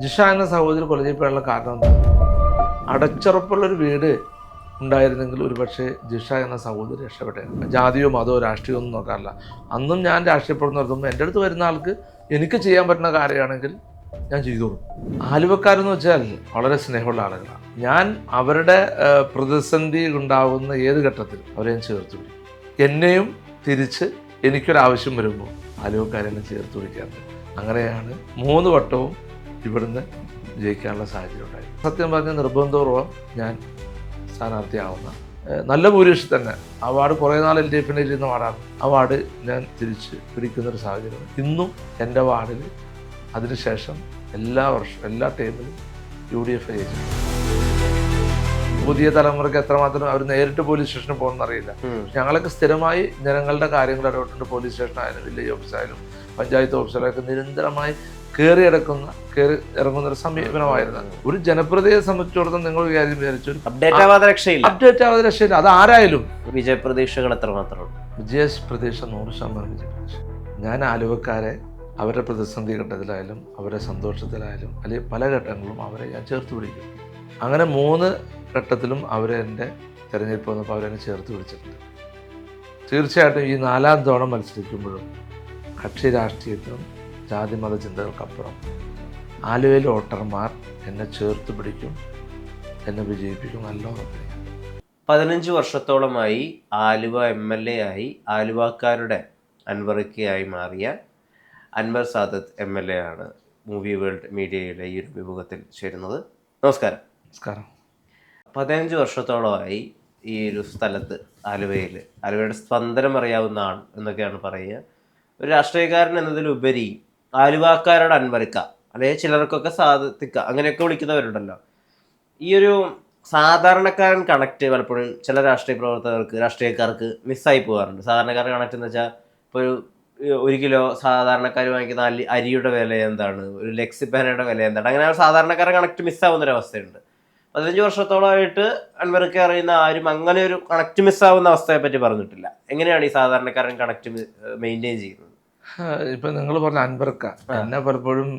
ജിഷ എന്ന സഹോദരി കൊല ചെയ്യപ്പെടാനുള്ള കാരണം എന്താ? അടച്ചുറപ്പുള്ളൊരു വീട് ഉണ്ടായിരുന്നെങ്കിൽ ഒരുപക്ഷെ ജിഷ എന്ന സഹോദരി രക്ഷപ്പെട്ടേനെ. ജാതിയോ മതമോ രാഷ്ട്രീയമോ ഒന്നും നോക്കാറില്ല. അന്നും ഞാൻ രാഷ്ട്രീയപ്പെടുന്ന നടത്തുമ്പോൾ എൻ്റെ അടുത്ത് വരുന്ന ആൾക്ക് എനിക്ക് ചെയ്യാൻ പറ്റുന്ന കാര്യമാണെങ്കിൽ ഞാൻ ചെയ്തോളൂ. ആലുവക്കാരെന്ന് വെച്ചാൽ വളരെ സ്നേഹമുള്ള ആളുകളാണ്. ഞാൻ അവരുടെ പ്രതിസന്ധി ഉണ്ടാകുന്ന ഏത് ഘട്ടത്തിലും അവരെ ഞാൻ ചേർത്ത് പിടിക്കും. എന്നെയും തിരിച്ച് എനിക്കൊരാവശ്യം വരുമ്പോൾ ആലുവക്കാരെന്നെ ചേർത്ത് പിടിക്കാറുണ്ട്. അങ്ങനെയാണ് 3 വട്ടവും ഇവിടുന്ന് ജയിക്കാനുള്ള സാഹചര്യം ഉണ്ടായി. സത്യം പറഞ്ഞ നിർബന്ധപൂർവ്വം ഞാൻ സ്ഥാനാർത്ഥിയാവുന്ന നല്ല ഭൂരിപക്ഷം തന്നെ അവാർഡ് കുറേ നാൾ LDF ഇരുന്ന വാർഡാണ്. ആ വാർഡ് ഞാൻ തിരിച്ച് പിടിക്കുന്നൊരു സാഹചര്യം ഇന്നും എൻ്റെ വാർഡിൽ. അതിനുശേഷം എല്ലാ വർഷവും എല്ലാ ടൈമിലും UDF ജയിച്ചു. പുതിയ തലമുറയ്ക്ക് എത്രമാത്രം അവർ നേരിട്ട് പോലീസ് സ്റ്റേഷനിൽ പോകുന്നറിയില്ല. ഞങ്ങളൊക്കെ സ്ഥിരമായി ജനങ്ങളുടെ കാര്യങ്ങൾ ഇടപെട്ടുണ്ട്. പോലീസ് സ്റ്റേഷനായാലും വില്ലേജ് ഓഫീസായാലും പഞ്ചായത്ത് ഓഫീസിലൊക്കെ നിരന്തരമായി കയറി ഇറങ്ങുന്ന ഒരു സമീപനമായിരുന്നു. ഒരു ജനപ്രതിയെ സംബന്ധിച്ചിടത്തോളം നിങ്ങൾ വിചാരിച്ചു അപ്ഡേറ്റ് ആവാതെ രക്ഷയില്ല. അത് ആരായാലും വിജയപ്രതീക്ഷകൾ എത്രമാത്രം? വിജയപ്രതീക്ഷ 100% വിജയപ്രതീക്ഷ. ഞാൻ ആലുവക്കാരെ അവരുടെ പ്രതിസന്ധി ഘട്ടത്തിലായാലും അവരുടെ സന്തോഷത്തിലായാലും അല്ലെങ്കിൽ പല ഘട്ടങ്ങളിലും അവരെ ഞാൻ ചേർത്ത് പിടിക്കും. അങ്ങനെ 3 ഘട്ടത്തിലും അവരെ എൻ്റെ തിരഞ്ഞെടുപ്പ് വന്നപ്പോൾ അവരെന്നെ ചേർത്ത് പിടിച്ചിട്ടുണ്ട്. തീർച്ചയായിട്ടും ഈ 4ാം തവണ മത്സരിക്കുമ്പോഴും കക്ഷി രാഷ്ട്രീയത്തിനും ജാതി മത ചിന്തകൾക്കപ്പുറം ആലുവയിലെ വോട്ടർമാർ എന്നെ ചേർത്ത് പിടിക്കും, എന്നെ വിജയിപ്പിക്കും. നല്ല ഉറപ്പ്. 15 വർഷത്തോളമായി ആലുവ MLA ആയി ആലുവക്കാരുടെ അൻവറിക്കയായി മാറിയ അൻവർ സാദത്ത് MLA ആണ് മൂവി വേൾഡ് മീഡിയയിലെ ഈ ഒരു വിഭാഗത്തിൽ ചേരുന്നത്. നമസ്കാരം. നമസ്കാരം. 15 വർഷത്തോളമായി ഈ ഒരു സ്ഥലത്ത് ആലുവയുടെ സ്പന്ദനം അറിയാവുന്ന ആൾ എന്നൊക്കെയാണ് പറയുക. ഒരു രാഷ്ട്രീയക്കാരൻ എന്നതിലുപരി ആലുവക്കാരുടെ അൻവറിക്ക, അല്ലെങ്കിൽ ചിലർക്കൊക്കെ സാധിക്ക, അങ്ങനെയൊക്കെ വിളിക്കുന്നവരുണ്ടല്ലോ. ഈ ഒരു സാധാരണക്കാരൻ കണക്ട് പലപ്പോഴും ചില രാഷ്ട്രീയ പ്രവർത്തകർക്ക്, രാഷ്ട്രീയക്കാർക്ക് മിസ്സായി പോകാറുണ്ട്. സാധാരണക്കാരുടെ കണക്ട് എന്ന് വെച്ചാൽ ഇപ്പോൾ 1 കിലോ സാധാരണക്കാർ വാങ്ങിക്കുന്ന അരിയുടെ വില എന്താണ്, ഒരു ലെക്സിപ്പാനയുടെ വില എന്താണ്, അങ്ങനെ സാധാരണക്കാരുടെ കണക്ട് മിസ്സാവുന്നൊരവസ്ഥയുണ്ട്. 15 വർഷത്തോളമായിട്ട് അൻവർക്ക് അറിയുന്ന ആരും അങ്ങനെ ഒരു കണക്ട് മിസ്സാവുന്ന അവസ്ഥയെ പറ്റി പറഞ്ഞിട്ടില്ല. എങ്ങനെയാണ് ഈ സാധാരണക്കാരൻ കണക്ട് മെയിൻറ്റെയിൻ ചെയ്യുന്നത്? ഇപ്പം നിങ്ങൾ പറഞ്ഞ അൻവർക്ക, എന്നെ പലപ്പോഴും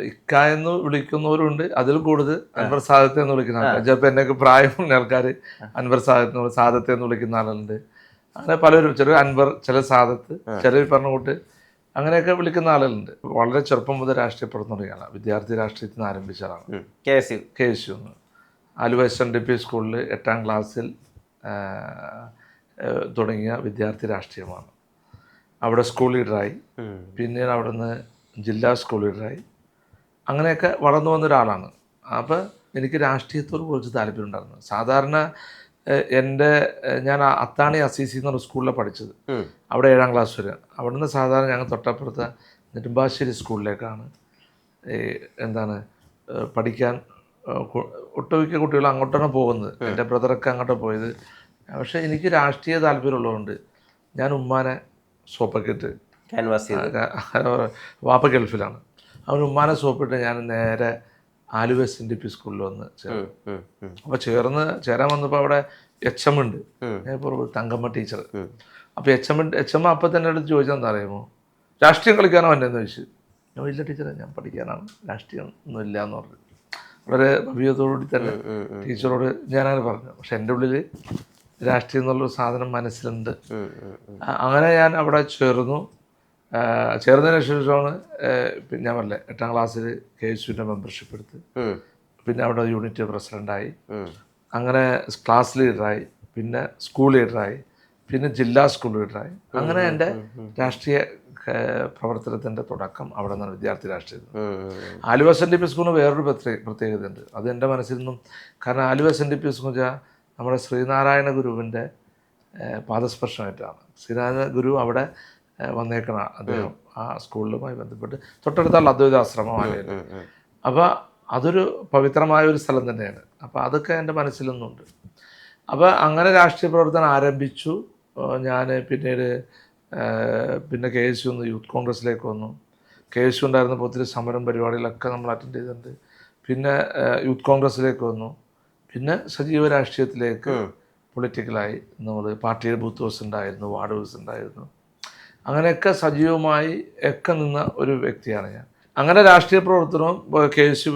ഇക്ക എന്ന് വിളിക്കുന്നവരുണ്ട്. അതിൽ കൂടുതൽ അൻവർ സാദത്തെ എന്ന് വിളിക്കുന്ന ആൾക്കാർ, ചിലപ്പോൾ എന്നൊക്കെ പ്രായമുള്ള ആൾക്കാർ അൻവർ സാദത്തെ എന്ന് വിളിക്കുന്ന ആളുണ്ട്. അങ്ങനെ പലരും, ചില അൻവർ, ചില സാദത്ത്, ചിലർ പറഞ്ഞ കൂട്ട് അങ്ങനെയൊക്കെ വിളിക്കുന്ന ആളുകളുണ്ട്. വളരെ ചെറുപ്പം മുതൽ രാഷ്ട്രീയ പ്രവർത്തനം വിദ്യാർത്ഥി രാഷ്ട്രീയത്തിൽ നിന്ന് ആരംഭിച്ചതാണ്. KSU ആലുവ SNDP സ്കൂളിൽ 8ാം ക്ലാസ്സിൽ തുടങ്ങിയ വിദ്യാർത്ഥി രാഷ്ട്രീയമാണ്. അവിടെ സ്കൂൾ ലീഡറായി, പിന്നീട് അവിടെ നിന്ന് ജില്ലാ സ്കൂൾ ലീഡറായി, അങ്ങനെയൊക്കെ വളർന്നു വന്ന ഒരാളാണ്. അപ്പോൾ എനിക്ക് രാഷ്ട്രീയത്തോട് കുറച്ച് താല്പര്യം ഉണ്ടായിരുന്നു. സാധാരണ ഞാൻ അത്താണി അസീസി എന്ന് പറഞ്ഞ സ്കൂളിലാണ് പഠിച്ചത്. അവിടെ 7ാം ക്ലാസ് വരെ. അവിടെ നിന്ന് സാധാരണ ഞങ്ങൾ തൊട്ടപ്പുറത്തെ നെടുമ്പാശ്ശേരി സ്കൂളിലേക്കാണ് പഠിക്കാൻ ഒട്ടുമിക്ക കുട്ടികൾ അങ്ങോട്ടാണ് പോകുന്നത്. എൻ്റെ ബ്രദറൊക്കെ അങ്ങോട്ടാണ് പോയത്. പക്ഷേ എനിക്ക് രാഷ്ട്രീയ താല്പര്യമുള്ളതുകൊണ്ട് ഞാൻ ഉമ്മാനെ സോപ്പൊക്കെ ഇട്ട് വാപ്പ ഗൾഫിലാണ്, അവൻ ഉമ്മാനെ സോപ്പിട്ട് ഞാൻ നേരെ ആലുവ SNDP സ്കൂളിൽ വന്ന് ചേർന്നു. അപ്പോൾ ചേരാൻ വന്നപ്പോൾ അവിടെ HM ഉണ്ട്, തങ്കമ്മ ടീച്ചർ. അപ്പോൾ HM അപ്പം തന്നെ എടുത്ത് ചോദിച്ചാൽ എന്താ അറിയുമോ, രാഷ്ട്രീയം കളിക്കാനോ എന്നെന്ന് ചോദിച്ചു. ഞാൻ ഇല്ല ടീച്ചറെ, ഞാൻ പഠിക്കാനാണ്, രാഷ്ട്രീയം ഒന്നും ഇല്ല എന്ന് പറഞ്ഞു. വളരെ ഭവ്യതയോടുകൂടി തന്നെ ടീച്ചറോട് ഞാനങ്ങനെ പറഞ്ഞു. പക്ഷെ എൻ്റെ ഉള്ളിൽ രാഷ്ട്രീയം എന്നുള്ളൊരു സാധനം മനസ്സിലുണ്ട്. അങ്ങനെ ഞാൻ അവിടെ ചേർന്നു. ചേർന്നതിന് ശേഷമാണ് ഞാൻ പറഞ്ഞില്ലേ 8ാം ക്ലാസ്സിൽ KSUവിൻ്റെ മെമ്പർഷിപ്പ് എടുത്ത്, പിന്നെ അവിടെ യൂണിറ്റ് പ്രസിഡൻ്റായി, അങ്ങനെ ക്ലാസ് ലീഡറായി, പിന്നെ സ്കൂൾ ലീഡറായി, പിന്നെ ജില്ലാ സ്കൂൾ ലീഡറായി. അങ്ങനെ എൻ്റെ രാഷ്ട്രീയ പ്രവർത്തനത്തിൻ്റെ തുടക്കം അവിടെ നിന്നാണ്, വിദ്യാർത്ഥി രാഷ്ട്രീയത്തിൽ. ആലുവ SNDP സ്കൂളിന് വേറൊരു പ്രത്യേകതയുണ്ട്. അത് എൻ്റെ മനസ്സിൽ നിന്നും. കാരണം ആലുവ SNDP സ്കൂൾ വെച്ചാൽ നമ്മുടെ ശ്രീനാരായണ ഗുരുവിൻ്റെ പാദസ്പർശമായിട്ടാണ്. ശ്രീനാരായണ ഗുരു അവിടെ വന്നേക്കണം. അദ്ദേഹം ആ സ്കൂളിലുമായി ബന്ധപ്പെട്ട് തൊട്ടടുത്തുള്ള അദ്വൈതാശ്രമമാണ്. അപ്പോൾ അതൊരു പവിത്രമായ ഒരു സ്ഥലം തന്നെയാണ്. അപ്പോൾ അതൊക്കെ എൻ്റെ മനസ്സിലൊന്നുണ്ട്. അപ്പോൾ അങ്ങനെ രാഷ്ട്രീയ പ്രവർത്തനം ആരംഭിച്ചു ഞാൻ. പിന്നെ KSU യൂത്ത് കോൺഗ്രസ്സിലേക്ക് വന്നു. KSU ഉണ്ടായിരുന്നപ്പോൾ ഒത്തിരി സമരം പരിപാടികളൊക്കെ നമ്മൾ അറ്റൻഡ് ചെയ്തിട്ടുണ്ട്. പിന്നെ യൂത്ത് കോൺഗ്രസ്സിലേക്ക് വന്നു. പിന്നെ സജീവ രാഷ്ട്രീയത്തിലേക്ക് പൊളിറ്റിക്കലായി. നമ്മൾ പാർട്ടിയുടെ ബൂത്ത് ഹൗസ് ഉണ്ടായിരുന്നു, വാർഡ് ഹൗസ് ഉണ്ടായിരുന്നു. അങ്ങനെയൊക്കെ സജീവമായി ഒക്കെ നിന്ന ഒരു വ്യക്തിയാണ് ഞാൻ. അങ്ങനെ രാഷ്ട്രീയ പ്രവർത്തനവും KSU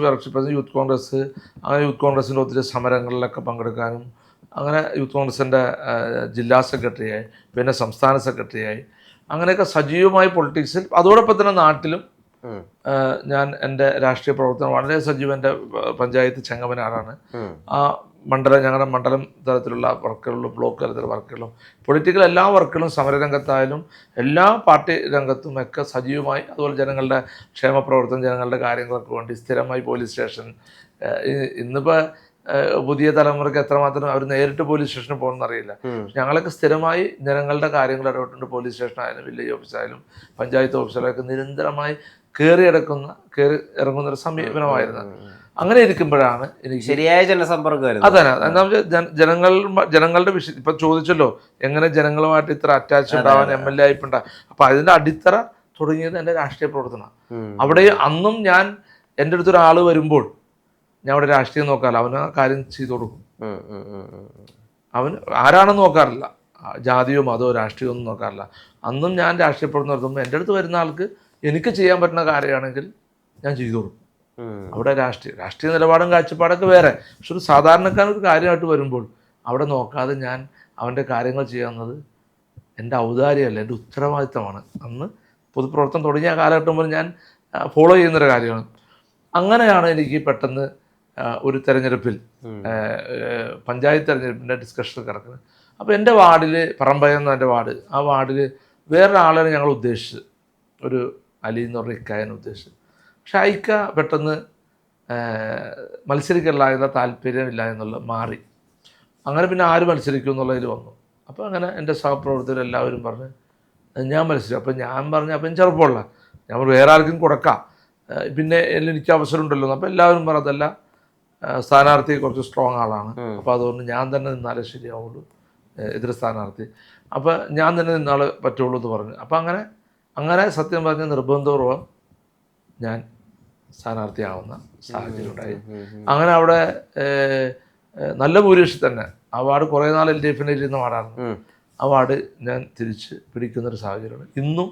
യൂത്ത് കോൺഗ്രസ്, അങ്ങനെ യൂത്ത് കോൺഗ്രസിൻ്റെ ഒത്തിരി സമരങ്ങളിലൊക്കെ പങ്കെടുക്കാനും, അങ്ങനെ യൂത്ത് കോൺഗ്രസിൻ്റെ ജില്ലാ സെക്രട്ടറിയായി, പിന്നെ സംസ്ഥാന സെക്രട്ടറിയായി, അങ്ങനെയൊക്കെ സജീവമായി പൊളിറ്റിക്സിൽ, അതോടൊപ്പം തന്നെ നാട്ടിലും ഞാൻ എൻ്റെ രാഷ്ട്രീയ പ്രവർത്തനം വളരെ സജീവം. എൻ്റെ പഞ്ചായത്ത് ചെങ്ങമനാറാണ്. ആ ഞങ്ങളുടെ മണ്ഡലം തലത്തിലുള്ള വർക്കുകളിലും ബ്ലോക്ക് തലത്തിലുള്ള വർക്കുകളും പൊളിറ്റിക്കൽ എല്ലാ വർക്കുകളും സമരരംഗത്തായാലും എല്ലാ പാർട്ടി രംഗത്തും ഒക്കെ സജീവമായി, അതുപോലെ ജനങ്ങളുടെ ക്ഷേമ പ്രവർത്തനം, ജനങ്ങളുടെ കാര്യങ്ങൾക്ക് വേണ്ടി സ്ഥിരമായി പോലീസ് സ്റ്റേഷൻ. ഇന്നിപ്പോൾ പുതിയ തലമുറയ്ക്ക് എത്രമാത്രം അവർ നേരിട്ട് പോലീസ് സ്റ്റേഷനിൽ പോകുമെന്ന് അറിയില്ല. ഞങ്ങളൊക്കെ സ്ഥിരമായി ജനങ്ങളുടെ കാര്യങ്ങൾ ഇടപെട്ടുണ്ട്. പോലീസ് സ്റ്റേഷനായാലും വില്ലേജ് ഓഫീസായാലും പഞ്ചായത്ത് ഓഫീസിലൊക്കെ നിരന്തരമായി കയറി ഇറങ്ങുന്നൊരു സമീപനമായിരുന്നു. അങ്ങനെ ഇരിക്കുമ്പോഴാണ് എനിക്ക് ശരിയായ ജനസമ്പർക്കം. അതെ, ജനങ്ങളുടെ വിഷയം ഇപ്പം ചോദിച്ചല്ലോ, എങ്ങനെ ജനങ്ങളുമായിട്ട് ഇത്ര അറ്റാച്ച് ഉണ്ടാവാൻ MLA ആയിപ്പുണ്ട. അപ്പം അതിൻ്റെ അടിത്തറ തുടങ്ങിയത് എൻ്റെ രാഷ്ട്രീയ പ്രവർത്തനമാണ്. അവിടെ അന്നും ഞാൻ എൻ്റെ അടുത്തൊരാൾ വരുമ്പോൾ ഞാൻ അവിടെ രാഷ്ട്രീയം നോക്കാറില്ല, അവന് ആ കാര്യം ചെയ്തു കൊടുക്കും. അവൻ ആരാണെന്ന് നോക്കാറില്ല, ജാതിയോ മതമോ രാഷ്ട്രീയമോ ഒന്നും നോക്കാറില്ല. അന്നും ഞാൻ രാഷ്ട്രീയ പ്രവർത്തനം നടത്തുമ്പോൾ എൻ്റെ അടുത്ത് വരുന്ന ആൾക്ക് എനിക്ക് ചെയ്യാൻ പറ്റുന്ന കാര്യമാണെങ്കിൽ ഞാൻ ചെയ്തു കൊടുക്കും. അവിടെ രാഷ്ട്രീയ നിലപാടും കാഴ്ചപ്പാടൊക്കെ വേറെ, പക്ഷെ ഒരു സാധാരണക്കാരനൊരു കാര്യമായിട്ട് വരുമ്പോൾ അവിടെ നോക്കാതെ ഞാൻ അവൻ്റെ കാര്യങ്ങൾ ചെയ്യുന്നത് എൻ്റെ ഔദാര്യമല്ല, എൻ്റെ ഉത്തരവാദിത്തമാണ്. അന്ന് പൊതുപ്രവർത്തനം തുടങ്ങിയ കാലഘട്ടം മുതൽ ഞാൻ ഫോളോ ചെയ്യുന്നൊരു കാര്യമാണ്. അങ്ങനെയാണ് എനിക്ക് പെട്ടെന്ന് ഒരു തെരഞ്ഞെടുപ്പിൽ, പഞ്ചായത്ത് തെരഞ്ഞെടുപ്പിൻ്റെ ഡിസ്കഷൻ കിടക്കുന്നത്. അപ്പോൾ എൻ്റെ വാർഡിൽ, പറമ്പയെന്ന എൻ്റെ വാർഡ്, ആ വാർഡിൽ വേറൊരാളെ ഞങ്ങൾ ഉദ്ദേശിച്ചത്, ഒരു അലി എന്ന് പറഞ്ഞ ഇക്കായനെ ഉദ്ദേശിച്ചത്. പക്ഷെ അയക്ക പെട്ടെന്ന് മത്സരിക്കാനുള്ള താല്പര്യമില്ല എന്നുള്ളത് മാറി. അങ്ങനെ പിന്നെ ആര് മത്സരിക്കും എന്നുള്ളതിൽ വന്നു. അപ്പോൾ അങ്ങനെ എൻ്റെ സഹപ്രവർത്തകരെല്ലാവരും പറഞ്ഞ് ഞാൻ മത്സരിക്കും. അപ്പോൾ ഞാൻ പറഞ്ഞു, അപ്പം ചെറുപ്പമുള്ള ഞാൻ വേറെ ആർക്കും കൊടുക്കാം, പിന്നെ എനിക്ക് അവസരം ഉണ്ടല്ലോ. അപ്പോൾ എല്ലാവരും പറഞ്ഞതല്ല, സ്ഥാനാർത്ഥി കുറച്ച് സ്ട്രോങ് ആളാണ്, അപ്പോൾ അതുകൊണ്ട് ഞാൻ തന്നെ നിന്നാലേ ശരിയാവുള്ളൂ, എതിർ സ്ഥാനാർത്ഥി, അപ്പോൾ ഞാൻ തന്നെ നിന്നാളെ പറ്റുള്ളൂ എന്ന് പറഞ്ഞു. അപ്പോൾ അങ്ങനെ സത്യം പറഞ്ഞ നിർബന്ധപൂർവ്വം ഞാൻ സ്ഥാനാർത്ഥിയാവുന്ന സാഹചര്യം ഉണ്ടായി. അങ്ങനെ അവിടെ നല്ല ഭൂരിപക്ഷം തന്നെ ആ വാർഡ് കുറേ നാൾ LDFിൻ്റെ ഇരുന്ന വാർഡായിരുന്നു. ആ വാർഡ് ഞാൻ തിരിച്ച് പിടിക്കുന്നൊരു സാഹചര്യമാണ്. ഇന്നും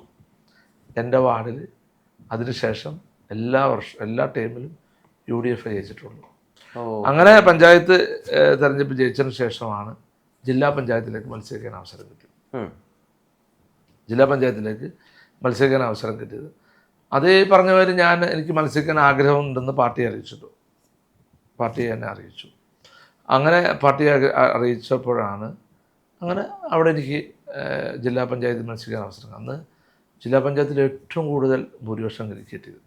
എൻ്റെ വാർഡിൽ അതിനുശേഷം എല്ലാ ടൈമിലും UDF ജയിച്ചിട്ടുള്ളൂ. അങ്ങനെ പഞ്ചായത്ത് തെരഞ്ഞെടുപ്പ് ജയിച്ചതിന് ശേഷമാണ് ജില്ലാ പഞ്ചായത്തിലേക്ക് മത്സരിക്കാൻ അവസരം കിട്ടിയത്. ജില്ലാ പഞ്ചായത്തിലേക്ക് മത്സരിക്കാൻ അവസരം കിട്ടിയത് അതേ പറഞ്ഞവർ എനിക്ക് മത്സരിക്കാൻ ആഗ്രഹമുണ്ടെന്ന് പാർട്ടിയെ എന്നെ അറിയിച്ചു. അങ്ങനെ പാർട്ടിയെ അറിയിച്ചപ്പോഴാണ് അങ്ങനെ അവിടെ എനിക്ക് ജില്ലാ പഞ്ചായത്തിൽ മത്സരിക്കാൻ അവസരം. അന്ന് ജില്ലാ പഞ്ചായത്തിൽ ഏറ്റവും കൂടുതൽ ഭൂരിപക്ഷം എനിക്ക് കിട്ടിയത്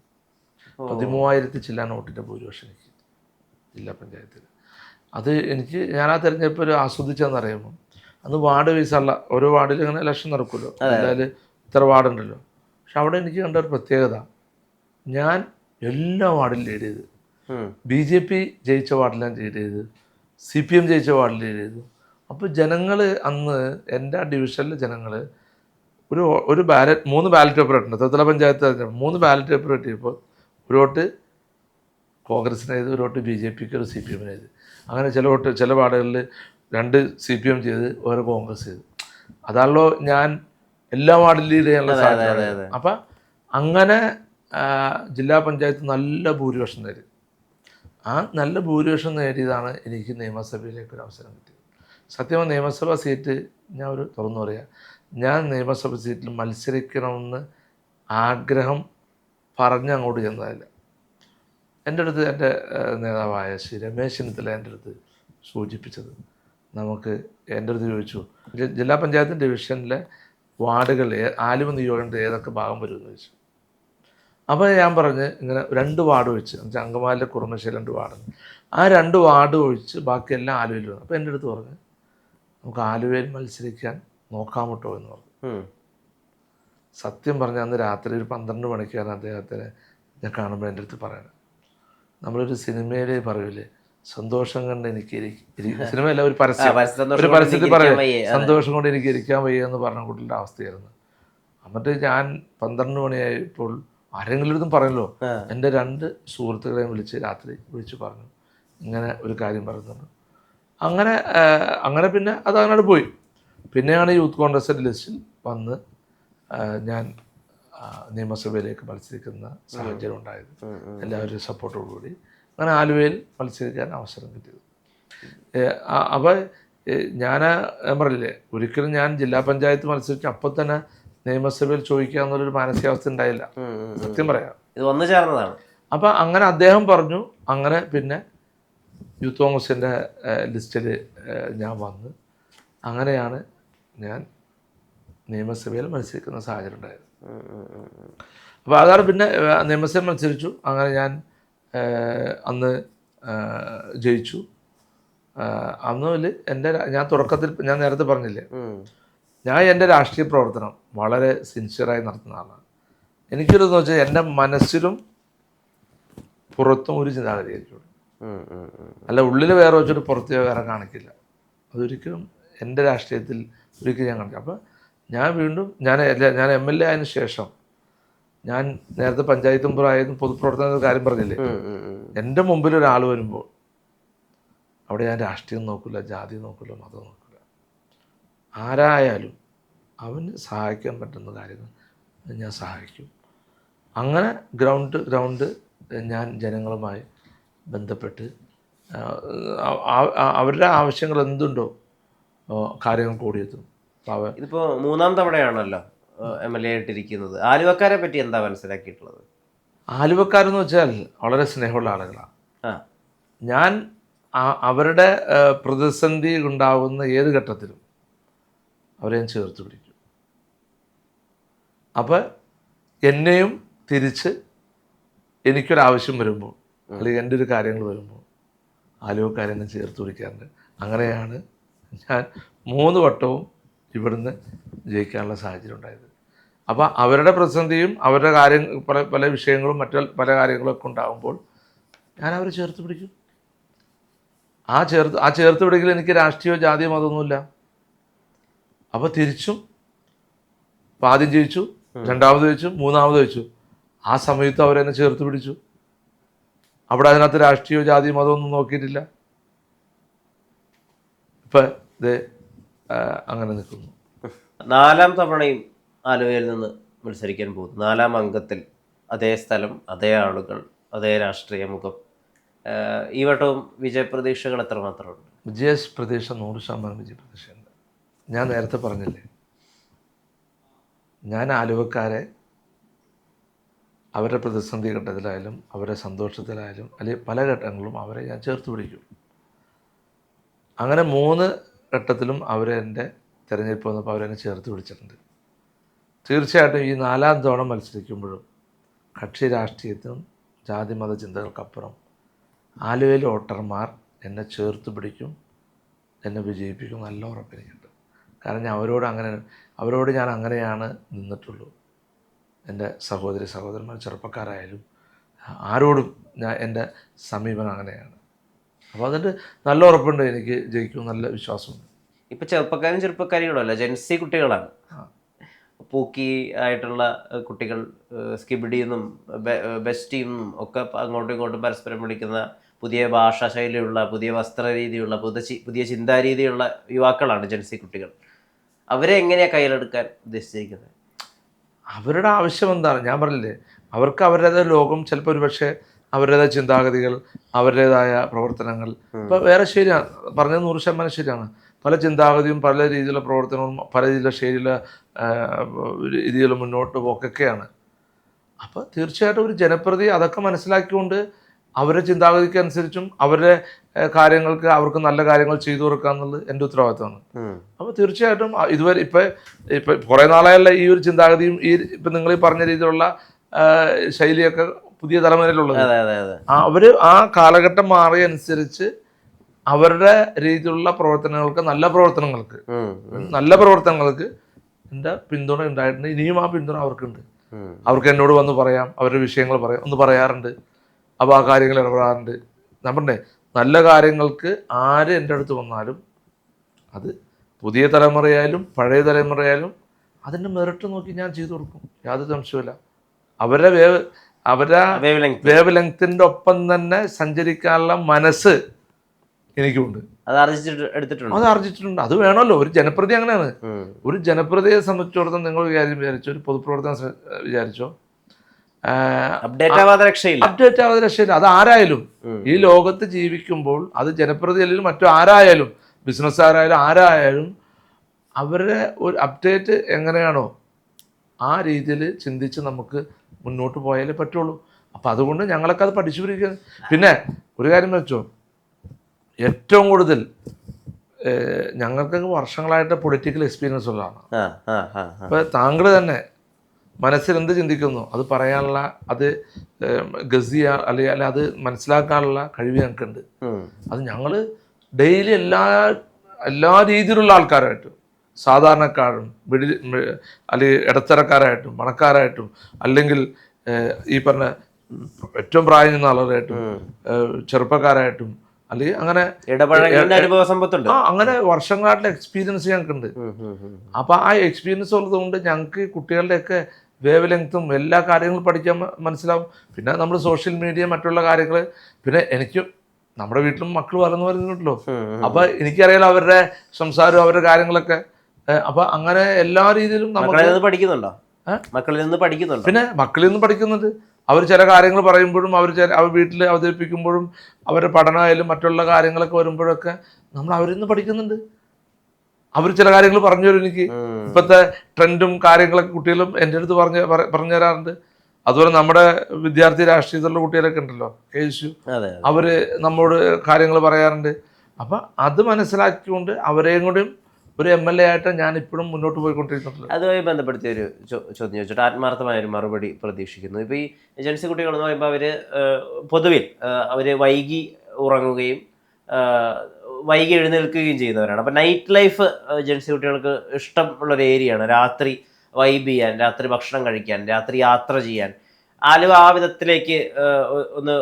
13,000 ചില്ലാൻ വോട്ടിൻ്റെ ഭൂരിപക്ഷം എനിക്ക് ജില്ലാ പഞ്ചായത്തിൽ. അത് ഞാൻ ആ തെരഞ്ഞെടുപ്പ് ആസ്വദിച്ചതെന്നറിയുമ്പോൾ, അന്ന് വാർഡ് വൈസുള്ള ഓരോ വാർഡിൽ ഇങ്ങനെ ഇലക്ഷൻ നടക്കുമല്ലോ, എന്തായാലും ഇത്ര വാർഡുണ്ടല്ലോ. പക്ഷെ അവിടെ എനിക്ക് കണ്ട ഒരു പ്രത്യേകത, ഞാൻ എല്ലാ വാർഡിലും ലീഡ് ചെയ്ത്, BJP ജയിച്ച വാർഡിൽ ഞാൻ ലീഡ് ചെയ്ത്, CPM ജയിച്ച വാർഡിൽ ലീഡ് ചെയ്തു. അപ്പോൾ ജനങ്ങൾ അന്ന് എൻ്റെ ആ ഡിവിഷനിലെ ജനങ്ങൾ ഒരു ബാലറ്റ് 3 ബാലറ്റ് പേപ്പർ ഇട്ടുണ്ട്. ത്രിതല പഞ്ചായത്ത് 3 ബാലറ്റ് പേപ്പർ കിട്ടിയപ്പോൾ ഒരു വോട്ട് കോൺഗ്രസിന് ചെയ്ത്, ഒരു വോട്ട് BJPക്ക്, ഒരു CPM ചെയ്ത്. അങ്ങനെ ചില വാർഡുകളിൽ 2 CPM ചെയ്ത്, ഒരു കോൺഗ്രസ് ചെയ്ത്. അതാണല്ലോ ഞാൻ എല്ലാ വാർഡിലും ലീഡ് ചെയ്യാനുള്ള സാധ്യത. അപ്പം അങ്ങനെ ജില്ലാ പഞ്ചായത്ത് നല്ല ഭൂരിപക്ഷം നേടി. ആ നല്ല ഭൂരിപക്ഷം നേടിയതാണ് എനിക്ക് നിയമസഭയിലേക്ക് ഒരു അവസരം കിട്ടിയത്. സത്യമായി നിയമസഭാ സീറ്റ് ഞാൻ തുറന്നു പറയാം, ഞാൻ നിയമസഭ സീറ്റിൽ മത്സരിക്കണമെന്ന് ആഗ്രഹം അങ്ങോട്ട് ചെന്നതല്ല. എൻ്റെ അടുത്ത് എൻ്റെ നേതാവായ ശ്രീ രമേശ് ചെന്നിത്തല എൻ്റെ അടുത്ത് സൂചിപ്പിച്ചത്, എൻ്റെ അടുത്ത് ചോദിച്ചു, ജില്ലാ പഞ്ചായത്ത് ഡിവിഷനിലെ വാർഡുകൾ ആലുവ നിയോജകൻ്റെ ഏതൊക്കെ ഭാഗം വരുമെന്ന് ചോദിച്ചു. അപ്പോൾ ഞാൻ പറഞ്ഞ് ഇങ്ങനെ 2 വാർഡ് ഒഴിച്ച്, അങ്കമാലിലെ കുറുമശ്ശേരി 2 വാർഡ്, ആ 2 വാർഡ് ഒഴിച്ച് ബാക്കിയെല്ലാം ആലുവയിൽ വന്നു. അപ്പോൾ എൻ്റെ അടുത്ത് പറഞ്ഞ് നമുക്ക് ആലുവയിൽ മത്സരിക്കാൻ നോക്കാൻ പറ്റുമോ എന്ന് പറഞ്ഞു. സത്യം പറഞ്ഞാൽ അന്ന് രാത്രി ഒരു 12 മണിക്കാണ് അദ്ദേഹത്തിന് ഞാൻ കാണുമ്പോൾ എൻ്റെ അടുത്ത് പറയണം, നമ്മളൊരു സിനിമയിൽ പറയൂലേ, സന്തോഷം കൊണ്ട് എനിക്ക് സിനിമയല്ല, ഒരു പരസ്യത്തിൽ പറയാം, സന്തോഷം കൊണ്ട് എനിക്ക് ഇരിക്കാൻ വയ്യ എന്ന് പറഞ്ഞ കുട്ടികളുടെ അവസ്ഥയായിരുന്നു. എന്നിട്ട് ഞാൻ 12 മണിയായപ്പോൾ ആരെങ്കിലും ഇതും പറയല്ലോ, എൻ്റെ 2 സുഹൃത്തുക്കളെയും രാത്രി വിളിച്ച് പറഞ്ഞു, ഇങ്ങനെ ഒരു കാര്യം പറയുന്നുണ്ട്. അങ്ങനെ പിന്നെ അതങ്ങനെ പോയി. പിന്നെയാണ് യൂത്ത് കോൺഗ്രസിൻ്റെ ലിസ്റ്റിൽ വന്ന് ഞാൻ നിയമസഭയിലേക്ക് മത്സരിക്കുന്ന സാഹചര്യം ഉണ്ടായത്. എല്ലാവരും സപ്പോർട്ടോടുകൂടി അങ്ങനെ ആലുവയിൽ മത്സരിക്കാൻ അവസരം കിട്ടിയത്. അപ്പോൾ ഞാൻ പറഞ്ഞില്ലേ, ഒരിക്കലും ഞാൻ ജില്ലാ പഞ്ചായത്ത് മത്സരിച്ച് അപ്പം തന്നെ നിയമസഭയിൽ ചോദിക്കുക എന്നുള്ളൊരു മാനസികാവസ്ഥ ഉണ്ടായില്ല, സത്യം പറയാം. ഇത് വന്നു ചേർന്നതാണ്. അപ്പം അങ്ങനെ അദ്ദേഹം പറഞ്ഞു. അങ്ങനെ പിന്നെ യൂത്ത് കോൺഗ്രസിൻ്റെ ലിസ്റ്റിൽ ഞാൻ വന്ന് അങ്ങനെയാണ് ഞാൻ നിയമസഭയിൽ മത്സരിക്കുന്ന സാഹചര്യം ഉണ്ടായത്. അപ്പോൾ അതാണ് പിന്നെ നിയമസഭയിൽ മത്സരിച്ചു. അങ്ങനെ ഞാൻ അന്ന് ജയിച്ചു. അന്നുമില്ല ഞാൻ തുടക്കത്തിൽ ഞാൻ നേരത്തെ പറഞ്ഞില്ലേ, ഞാൻ എൻ്റെ രാഷ്ട്രീയ പ്രവർത്തനം വളരെ സിൻസിയറായി നടത്തുന്ന ആളാണ്. എനിക്കൊരുന്ന് വെച്ചാൽ എൻ്റെ മനസ്സിലും പുറത്തും ഒരു ചിന്താഗതിയായിരിക്കും, അല്ല ഉള്ളിൽ വേറെ വെച്ചിട്ട് പുറത്ത് വേറെ കാണിക്കില്ല. അതൊരിക്കലും എൻ്റെ രാഷ്ട്രീയത്തിൽ ഒരിക്കലും ഞാൻ കാണിക്കില്ല. അപ്പം ഞാൻ വീണ്ടും ഞാൻ MLA ആയതിനു ശേഷം, ഞാൻ നേരത്തെ പഞ്ചായത്ത് മെമ്പറായതും പൊതുപ്രവർത്തനത്തിൻ്റെ കാര്യം പറഞ്ഞില്ലേ, എൻ്റെ മുമ്പിൽ ഒരാൾ വരുമ്പോൾ അവിടെ ഞാൻ രാഷ്ട്രീയം നോക്കില്ല, ജാതി നോക്കില്ല, മതം നോക്കില്ല. ആരായാലും അവന് സഹായിക്കാൻ പറ്റുന്ന കാര്യങ്ങൾ ഞാൻ സഹായിക്കും. അങ്ങനെ ഗ്രൗണ്ട് ഞാൻ ജനങ്ങളുമായി ബന്ധപ്പെട്ട് അവരുടെ ആവശ്യങ്ങൾ എന്തുണ്ടോ കാര്യങ്ങൾ കൂടിയെത്തും. ഇതിപ്പോൾ 3ാം തവണയാണല്ലോ MLA ആയിട്ടിരിക്കുന്നത്. ആലുവക്കാരെ പറ്റി എന്താ മനസ്സിലാക്കിയിട്ടുള്ളത്? ആലുവക്കാരെന്ന് വെച്ചാൽ വളരെ സ്നേഹമുള്ള ആളുകളാണ്. ഞാൻ അവരുടെ പ്രതിസന്ധി ഉണ്ടാകുന്ന ഏത് ഘട്ടത്തിലും അവരെ ഞാൻ ചേർത്ത് പിടിക്കും. അപ്പം എന്നെയും തിരിച്ച് എനിക്കൊരാവശ്യം വരുമ്പോൾ അല്ലെങ്കിൽ എൻ്റെ ഒരു കാര്യങ്ങൾ വരുമ്പോൾ ആലുവക്കാരെന്നെ ചേർത്ത് പിടിക്കാറുണ്ട്. അങ്ങനെയാണ് ഞാൻ 3 വട്ടവും ഇവിടുന്ന് ജയിക്കാനുള്ള സാഹചര്യം ഉണ്ടായത്. അപ്പോൾ അവരുടെ പ്രതിസന്ധിയും അവരുടെ പല വിഷയങ്ങളും മറ്റു പല കാര്യങ്ങളൊക്കെ ഉണ്ടാകുമ്പോൾ ഞാൻ അവരെ ചേർത്ത് പിടിക്കും. ആ ചേർത്ത് പിടിക്കൽ എനിക്ക് രാഷ്ട്രീയമോ ജാതിയോ മതമൊന്നുമില്ല. അപ്പോൾ തിരിച്ചും ആദ്യം ജയിച്ചു, 2ാമത് ജയിച്ചു, 3ാമത് ജയിച്ചു. ആ സമയത്ത് അവരെന്നെ ചേർത്ത് പിടിച്ചു. അവിടെ അതിനകത്ത് രാഷ്ട്രീയമോ ജാതിയോ മതമൊന്നും നോക്കിയിട്ടില്ല. ഇപ്പം ഇത് അങ്ങനെ നിൽക്കുന്നു. 4ാം തവണയും ആലുവയിൽ നിന്ന് മത്സരിക്കാൻ പോകുന്നു. 4ാം അംഗത്തിൽ അതേ സ്ഥലം, അതേ ആളുകൾ, അതേ രാഷ്ട്രീയ മുഖം. ഈ വട്ടവും വിജയപ്രതീക്ഷകൾ എത്രമാത്രമുണ്ട്? വിജയപ്രതീക്ഷ 100% വിജയപ്രതീക്ഷയുണ്ട്. ഞാൻ നേരത്തെ പറഞ്ഞില്ലേ, ഞാൻ ആലുവക്കാരെ അവരുടെ പ്രതിസന്ധി ഘട്ടത്തിലായാലും അവരുടെ സന്തോഷത്തിലായാലും അല്ലെങ്കിൽ പല ഘട്ടങ്ങളിലും അവരെ ഞാൻ ചേർത്ത് പിടിക്കും. അങ്ങനെ 3 ഘട്ടത്തിലും അവരെ എൻ്റെ തിരഞ്ഞെടുപ്പ് വന്നപ്പോൾ അവരെന്നെ ചേർത്ത് പിടിച്ചിട്ടുണ്ട്. തീർച്ചയായിട്ടും ഈ 4ാം തവണ മത്സരിക്കുമ്പോഴും കക്ഷി രാഷ്ട്രീയത്തിനും ജാതി മത ചിന്തകൾക്കപ്പുറം ആലുവയിലെ വോട്ടർമാർ എന്നെ ചേർത്ത് പിടിക്കും, എന്നെ വിജയിപ്പിക്കും, നല്ല ഉറപ്പെനിക്കുണ്ട്. കാരണം അവരോട് ഞാൻ അങ്ങനെയാണ് നിന്നിട്ടുള്ളൂ. എൻ്റെ സഹോദരന്മാർ ചെറുപ്പക്കാരായാലും ആരോടും എൻ്റെ സമീപനം അങ്ങനെയാണ്. അപ്പോൾ അതിൻ്റെ നല്ല ഉറപ്പുണ്ട്, എനിക്ക് ജയിക്കും, നല്ല വിശ്വാസമുണ്ട്. ഇപ്പം ചെറുപ്പക്കാരികളല്ല, ജെൻസി കുട്ടികളാണ്. പൂക്കി ആയിട്ടുള്ള കുട്ടികൾ സ്കിബിഡിയെന്നും ബെസ്റ്റിയെന്നും ഒക്കെ അങ്ങോട്ടും ഇങ്ങോട്ടും പരസ്പരം വിളിക്കുന്ന പുതിയ ഭാഷാ ശൈലിയുള്ള, പുതിയ വസ്ത്രരീതിയുള്ള, പുതിയ ചിന്താരീതിയുള്ള യുവാക്കളാണ് ജെൻസി കുട്ടികൾ. അവരെ എങ്ങനെയാണ് കയ്യിലെടുക്കാൻ ഉദ്ദേശിച്ചിരിക്കുന്നത്? അവരുടെ ആവശ്യം എന്താണ്? ഞാൻ പറഞ്ഞില്ലേ, അവർക്ക് അവരുടേതായ ലോകം, ചിലപ്പോൾ ഒരുപക്ഷെ അവരുടേതായ ചിന്താഗതികൾ, അവരുടേതായ പ്രവർത്തനങ്ങൾ. ഇപ്പോൾ വേറെ ശരിയാണ്, പറഞ്ഞത് 100% ശരിയാണ്. പല ചിന്താഗതിയും പല രീതിയിലുള്ള പ്രവർത്തനവും പല രീതിയിലുള്ള ശൈലിയിലുള്ള രീതിയിലുള്ള മുന്നോട്ട് പോക്കൊക്കെയാണ്. അപ്പോൾ തീർച്ചയായിട്ടും ഒരു ജനപ്രതി അതൊക്കെ മനസ്സിലാക്കിക്കൊണ്ട് അവരുടെ ചിന്താഗതിക്ക് അനുസരിച്ചും അവരുടെ കാര്യങ്ങൾക്ക് അവർക്ക് നല്ല കാര്യങ്ങൾ ചെയ്തു കൊടുക്കുക എന്നുള്ളത് എൻ്റെ ഉത്തരവാദിത്തമാണ്. അപ്പോൾ തീർച്ചയായിട്ടും ഇതുവരെ ഇപ്പം കുറേ നാളായല്ല ഈ ഒരു ചിന്താഗതിയും ഇപ്പം നിങ്ങൾ ഈ പറഞ്ഞ രീതിയിലുള്ള ശൈലിയൊക്കെ പുതിയ തലമുറയിലുള്ളത്. അവർ ആ കാലഘട്ടം മാറിയ അനുസരിച്ച് അവരുടെ രീതിയിലുള്ള പ്രവർത്തനങ്ങൾക്ക് നല്ല പ്രവർത്തനങ്ങൾക്ക് എൻ്റെ പിന്തുണ ഉണ്ടായിട്ടുണ്ട്. ഇനിയും ആ പിന്തുണ അവർക്കുണ്ട്. അവർക്ക് എന്നോട് വന്ന് പറയാം, അവരുടെ വിഷയങ്ങൾ പറയാറുണ്ട്. അപ്പോൾ ആ കാര്യങ്ങൾ ഇടപെടാറുണ്ട്. ഞാൻ പറഞ്ഞേ, നല്ല കാര്യങ്ങൾക്ക് ആര് എൻ്റെ അടുത്ത് വന്നാലും, അത് പുതിയ തലമുറയായാലും പഴയ തലമുറയായാലും അതിൻ്റെ മെറിറ്റ് നോക്കി ഞാൻ ചെയ്തു കൊടുക്കും, യാതൊരു സംശയമില്ല. അവരുടെ വേവ് ലെങ്ത്തിൻ്റെ ഒപ്പം തന്നെ സഞ്ചരിക്കാനുള്ള മനസ്സ് എനിക്കുണ്ട്. അത് എടുത്തിട്ടുണ്ട്. അത് ആർജിച്ചിട്ടുണ്ട്. അത് വേണമല്ലോ, ഒരു ജനപ്രതി അങ്ങനെയാണ്. ഒരു ജനപ്രതിയെ സംബന്ധിച്ചിടത്തോളം നിങ്ങൾ വിചാരിച്ചോ, ഒരു പൊതുപ്രവർത്തനം വിചാരിച്ചോ, അപ്ഡേറ്റ് ആവാതെ രക്ഷയില്ല. അപ്ഡേറ്റ് ആവാതെ രക്ഷയില്ല. അത് ആരായാലും ഈ ലോകത്ത് ജീവിക്കുമ്പോൾ, അത് ജനപ്രതി അല്ലെങ്കിൽ മറ്റു ആരായാലും, ബിസിനസ്സുകാരായാലും ആരായാലും, അവരുടെ ഒരു അപ്ഡേറ്റ് എങ്ങനെയാണോ ആ രീതിയിൽ ചിന്തിച്ച് നമുക്ക് മുന്നോട്ട് പോയാലേ പറ്റുള്ളൂ. അപ്പം അതുകൊണ്ട് ഞങ്ങളൊക്കെ അത് പഠിച്ചു പിടിക്കുക. പിന്നെ ഒരു കാര്യം വെച്ചോ, ഏറ്റവും കൂടുതൽ ഞങ്ങൾക്കൊക്കെ വർഷങ്ങളായിട്ട് പൊളിറ്റിക്കൽ എക്സ്പീരിയൻസ് ഉള്ളതാണ്. അപ്പോൾ താങ്കൾ തന്നെ മനസ്സിൽ എന്ത് ചിന്തിക്കുന്നു അത് പറയാനുള്ള, അത് ഗസിയ അല്ലെങ്കിൽ അത് മനസ്സിലാക്കാനുള്ള കഴിവ് ഞങ്ങൾക്കുണ്ട്. അത് ഞങ്ങൾ ഡെയിലി എല്ലാ രീതിയിലുള്ള ആൾക്കാരായിട്ടും, സാധാരണക്കാരും അല്ലെങ്കിൽ ഇടത്തരക്കാരായിട്ടും പണക്കാരായിട്ടും അല്ലെങ്കിൽ ഈ പറഞ്ഞ ഏറ്റവും പ്രായം ചെന്ന ആളുകളായിട്ടും ചെറുപ്പക്കാരായിട്ടും അല്ലെങ്കിൽ അങ്ങനെ അങ്ങനെ വർഷങ്ങളായിട്ടുള്ള എക്സ്പീരിയൻസ് ഞങ്ങൾക്കുണ്ട്. അപ്പോൾ ആ എക്സ്പീരിയൻസ് ഉള്ളതുകൊണ്ട് ഞങ്ങൾക്ക് കുട്ടികളുടെയൊക്കെ വേവ് ലെങ്ത്തും എല്ലാ കാര്യങ്ങളും പഠിക്കാൻ മനസ്സിലാവും. പിന്നെ നമ്മൾ സോഷ്യൽ മീഡിയ മറ്റുള്ള കാര്യങ്ങൾ, പിന്നെ എനിക്ക് നമ്മുടെ വീട്ടിലും മക്കൾ വളർന്നു വരുന്നുണ്ടല്ലോ, അപ്പോൾ എനിക്കറിയാലോ അവരുടെ സംസാരവും അവരുടെ കാര്യങ്ങളൊക്കെ. അപ്പോൾ അങ്ങനെ എല്ലാ രീതിയിലും നമ്മൾ പഠിക്കുന്നുണ്ടോ? മക്കളിൽ നിന്ന് പഠിക്കുന്നുണ്ട്. പിന്നെ മക്കളിൽ നിന്ന് പഠിക്കുന്നുണ്ട്. അവർ ചില കാര്യങ്ങൾ പറയുമ്പോഴും അവർ വീട്ടിൽ അവതരിപ്പിക്കുമ്പോഴും അവരുടെ പഠനമായാലും മറ്റുള്ള കാര്യങ്ങളൊക്കെ വരുമ്പോഴൊക്കെ നമ്മൾ അവരിൽ നിന്ന് പഠിക്കുന്നുണ്ട്. അവർ ചില കാര്യങ്ങൾ പറഞ്ഞു തരും എനിക്ക്. ഇപ്പോഴത്തെ ട്രെൻഡും കാര്യങ്ങളൊക്കെ കുട്ടികളും എൻ്റെ അടുത്ത് പറഞ്ഞു തരാറുണ്ട്. അതുപോലെ നമ്മുടെ വിദ്യാർത്ഥി രാഷ്ട്രീയത്തിലുള്ള കുട്ടികളൊക്കെ ഉണ്ടല്ലോ, കേശു, അവർ നമ്മോട് കാര്യങ്ങൾ പറയാറുണ്ട്. അപ്പം അത് മനസ്സിലാക്കിക്കൊണ്ട് അവരെയും കൂടി ഒരു MLA ആയിട്ട് ഞാൻ ഇപ്പോഴും മുന്നോട്ട് പോയിക്കൊണ്ടിരിക്കുന്നുണ്ട്. അതുമായി ബന്ധപ്പെടുത്തിയ ഒരു ചോദ്യം ചോദിച്ചിട്ട് ആത്മാർത്ഥമായൊരു മറുപടി പ്രതീക്ഷിക്കുന്നു. ഇപ്പോൾ ഈ ഏജൻസി കുട്ടികൾ എന്ന് പറയുമ്പോൾ അവർ പൊതുവിൽ അവർ വൈകി ഉറങ്ങുകയും വൈകി എഴുന്നേൽക്കുകയും ചെയ്യുന്നവരാണ്. അപ്പോൾ നൈറ്റ് ലൈഫ് ഏജൻസി കുട്ടികൾക്ക് ഇഷ്ടമുള്ളൊരു ഏരിയയാണ്. രാത്രി വൈബ് ചെയ്യാൻ, രാത്രി ഭക്ഷണം കഴിക്കാൻ, രാത്രി യാത്ര ചെയ്യാൻ. ആലുവ ആ വിധത്തിലേക്ക് ഒന്ന്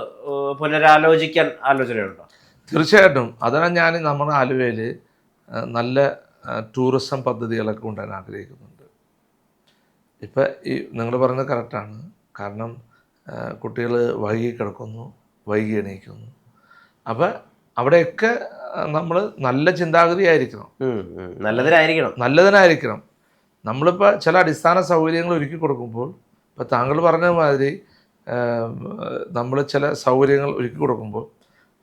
പുനരാലോചിക്കാൻ ആലോചനയുണ്ടോ? തീർച്ചയായിട്ടും. അതാണ് ഞാൻ നമ്മുടെ ആലുവയിൽ നല്ല ടൂറിസം പദ്ധതികളൊക്കെ കൊണ്ടുവരാൻ ആഗ്രഹിക്കുന്നുണ്ട്. ഇപ്പം ഈ നിങ്ങൾ പറഞ്ഞത് കറക്റ്റാണ്. കാരണം കുട്ടികൾ വൈകി കിടക്കുന്നു, വൈകി എണീക്കുന്നു. അപ്പം അവിടെയൊക്കെ നമ്മൾ നല്ല ചിന്താഗതി ആയിരിക്കണം, നല്ലതിനായിരിക്കണം. നമ്മളിപ്പോൾ ചില അടിസ്ഥാന സൗകര്യങ്ങൾ ഒരുക്കി കൊടുക്കുമ്പോൾ, ഇപ്പോൾ താങ്കൾ പറഞ്ഞ മാതിരി നമ്മൾ ചില സൗകര്യങ്ങൾ ഒരുക്കി കൊടുക്കുമ്പോൾ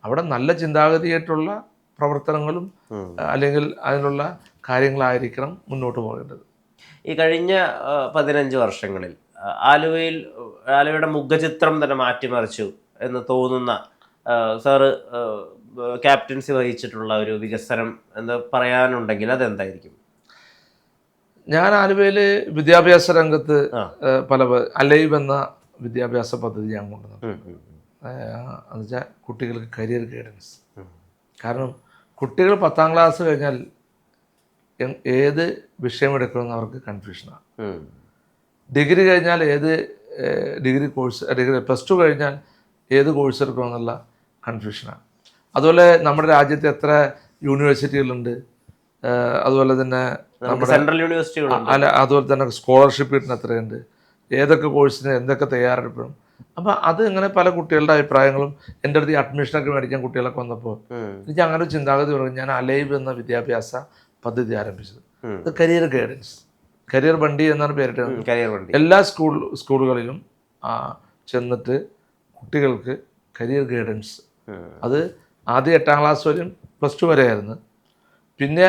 അവിടെ നല്ല ചിന്താഗതിയായിട്ടുള്ള പ്രവർത്തനങ്ങളും അല്ലെങ്കിൽ അതിനുള്ള കാര്യങ്ങളായിരിക്കണം മുന്നോട്ട് പോകേണ്ടത്. ഈ കഴിഞ്ഞ 15 വർഷങ്ങളിൽ ആലുവയുടെ മുഖചിത്രം തന്നെ മാറ്റിമറിച്ചു എന്ന് തോന്നുന്ന സാറ് ക്യാപ്റ്റൻസി വഹിച്ചിട്ടുള്ള ഒരു വികസനം എന്ന് പറയാനുണ്ടെങ്കിൽ അതെന്തായിരിക്കും? ഞാൻ ആലുവയിൽ വിദ്യാഭ്യാസ രംഗത്ത് പല അലൈവ് എന്ന വിദ്യാഭ്യാസ പദ്ധതി ഞാൻ കൊണ്ടുവന്നു. എന്നുവെച്ചാൽ കുട്ടികൾക്ക് കരിയർ ഗൈഡൻസ്. കാരണം കുട്ടികൾ 10ാം ക്ലാസ് കഴിഞ്ഞാൽ ഏത് വിഷയം എടുക്കണമെന്ന് അവർക്ക് കൺഫ്യൂഷനാണ്. ഡിഗ്രി കഴിഞ്ഞാൽ ഡിഗ്രി +2 കഴിഞ്ഞാൽ ഏത് കോഴ്സ് എടുക്കണമെന്നുള്ള കൺഫ്യൂഷനാണ്. അതുപോലെ നമ്മുടെ രാജ്യത്ത് എത്ര യൂണിവേഴ്സിറ്റികളുണ്ട്, അതുപോലെ തന്നെ നമ്മുടെ സെൻട്രൽ യൂണിവേഴ്സിറ്റികളുണ്ട്, അതുപോലെ തന്നെ സ്കോളർഷിപ്പ് കിട്ടുന്ന എത്രയുണ്ട്, ഏതൊക്കെ കോഴ്സിന് എന്തൊക്കെ തയ്യാറെടുക്കണം. അപ്പം അത് ഇങ്ങനെ പല കുട്ടികളുടെ അഭിപ്രായങ്ങളും എൻ്റെ അടുത്ത് ഈ അഡ്മിഷനൊക്കെ മേടിക്കാൻ കുട്ടികളൊക്കെ വന്നപ്പോൾ എനിക്ക് അങ്ങനെ ഒരു ചിന്താഗതി പറഞ്ഞു. ഞാൻ അലൈവ് എന്ന വിദ്യാഭ്യാസ പദ്ധതി ആരംഭിച്ചത്. അത് കരിയർ ഗൈഡൻസ്, കരിയർ വണ്ടി എന്നാണ് പേരിട്ടത്. എല്ലാ സ്കൂളുകളിലും ചെന്നിട്ട് കുട്ടികൾക്ക് കരിയർ ഗൈഡൻസ്. അത് ആദ്യം 8ാം ക്ലാസ് വരെയും +2 വരെയായിരുന്നു. പിന്നെ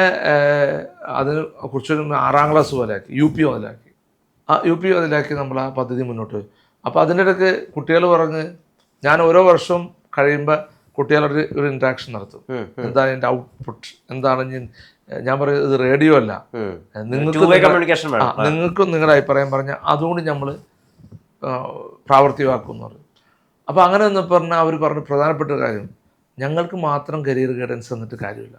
അതിന് കുറച്ചൊരു 6ാം ക്ലാസ് മുതലാക്കി, UP മുതലാക്കി നമ്മൾ ആ പദ്ധതി മുന്നോട്ട് പോയി. അപ്പോൾ അതിൻ്റെ ഇടയ്ക്ക് കുട്ടികൾ പറഞ്ഞ് ഞാൻ ഓരോ വർഷവും കഴിയുമ്പോൾ കുട്ടികളുടെ ഒരു ഇൻട്രാക്ഷൻ നടത്തും. എന്താണ് എൻ്റെ ഔട്ട്പുട്ട്, എന്താണ് ഞാൻ പറയുന്നത്, ഇത് റേഡിയോ അല്ല, നിങ്ങൾക്കും നിങ്ങളുടെ അഭിപ്രായം പറഞ്ഞാൽ അതുകൊണ്ട് നമ്മൾ പ്രാവർത്തികമാക്കുമെന്ന് പറയും. അപ്പോൾ അങ്ങനെ എന്ന് പറഞ്ഞാൽ അവർ പറഞ്ഞ പ്രധാനപ്പെട്ട കാര്യം, ഞങ്ങൾക്ക് മാത്രം കരിയർ ഗൈഡൻസ് തന്നിട്ട് കാര്യമില്ല,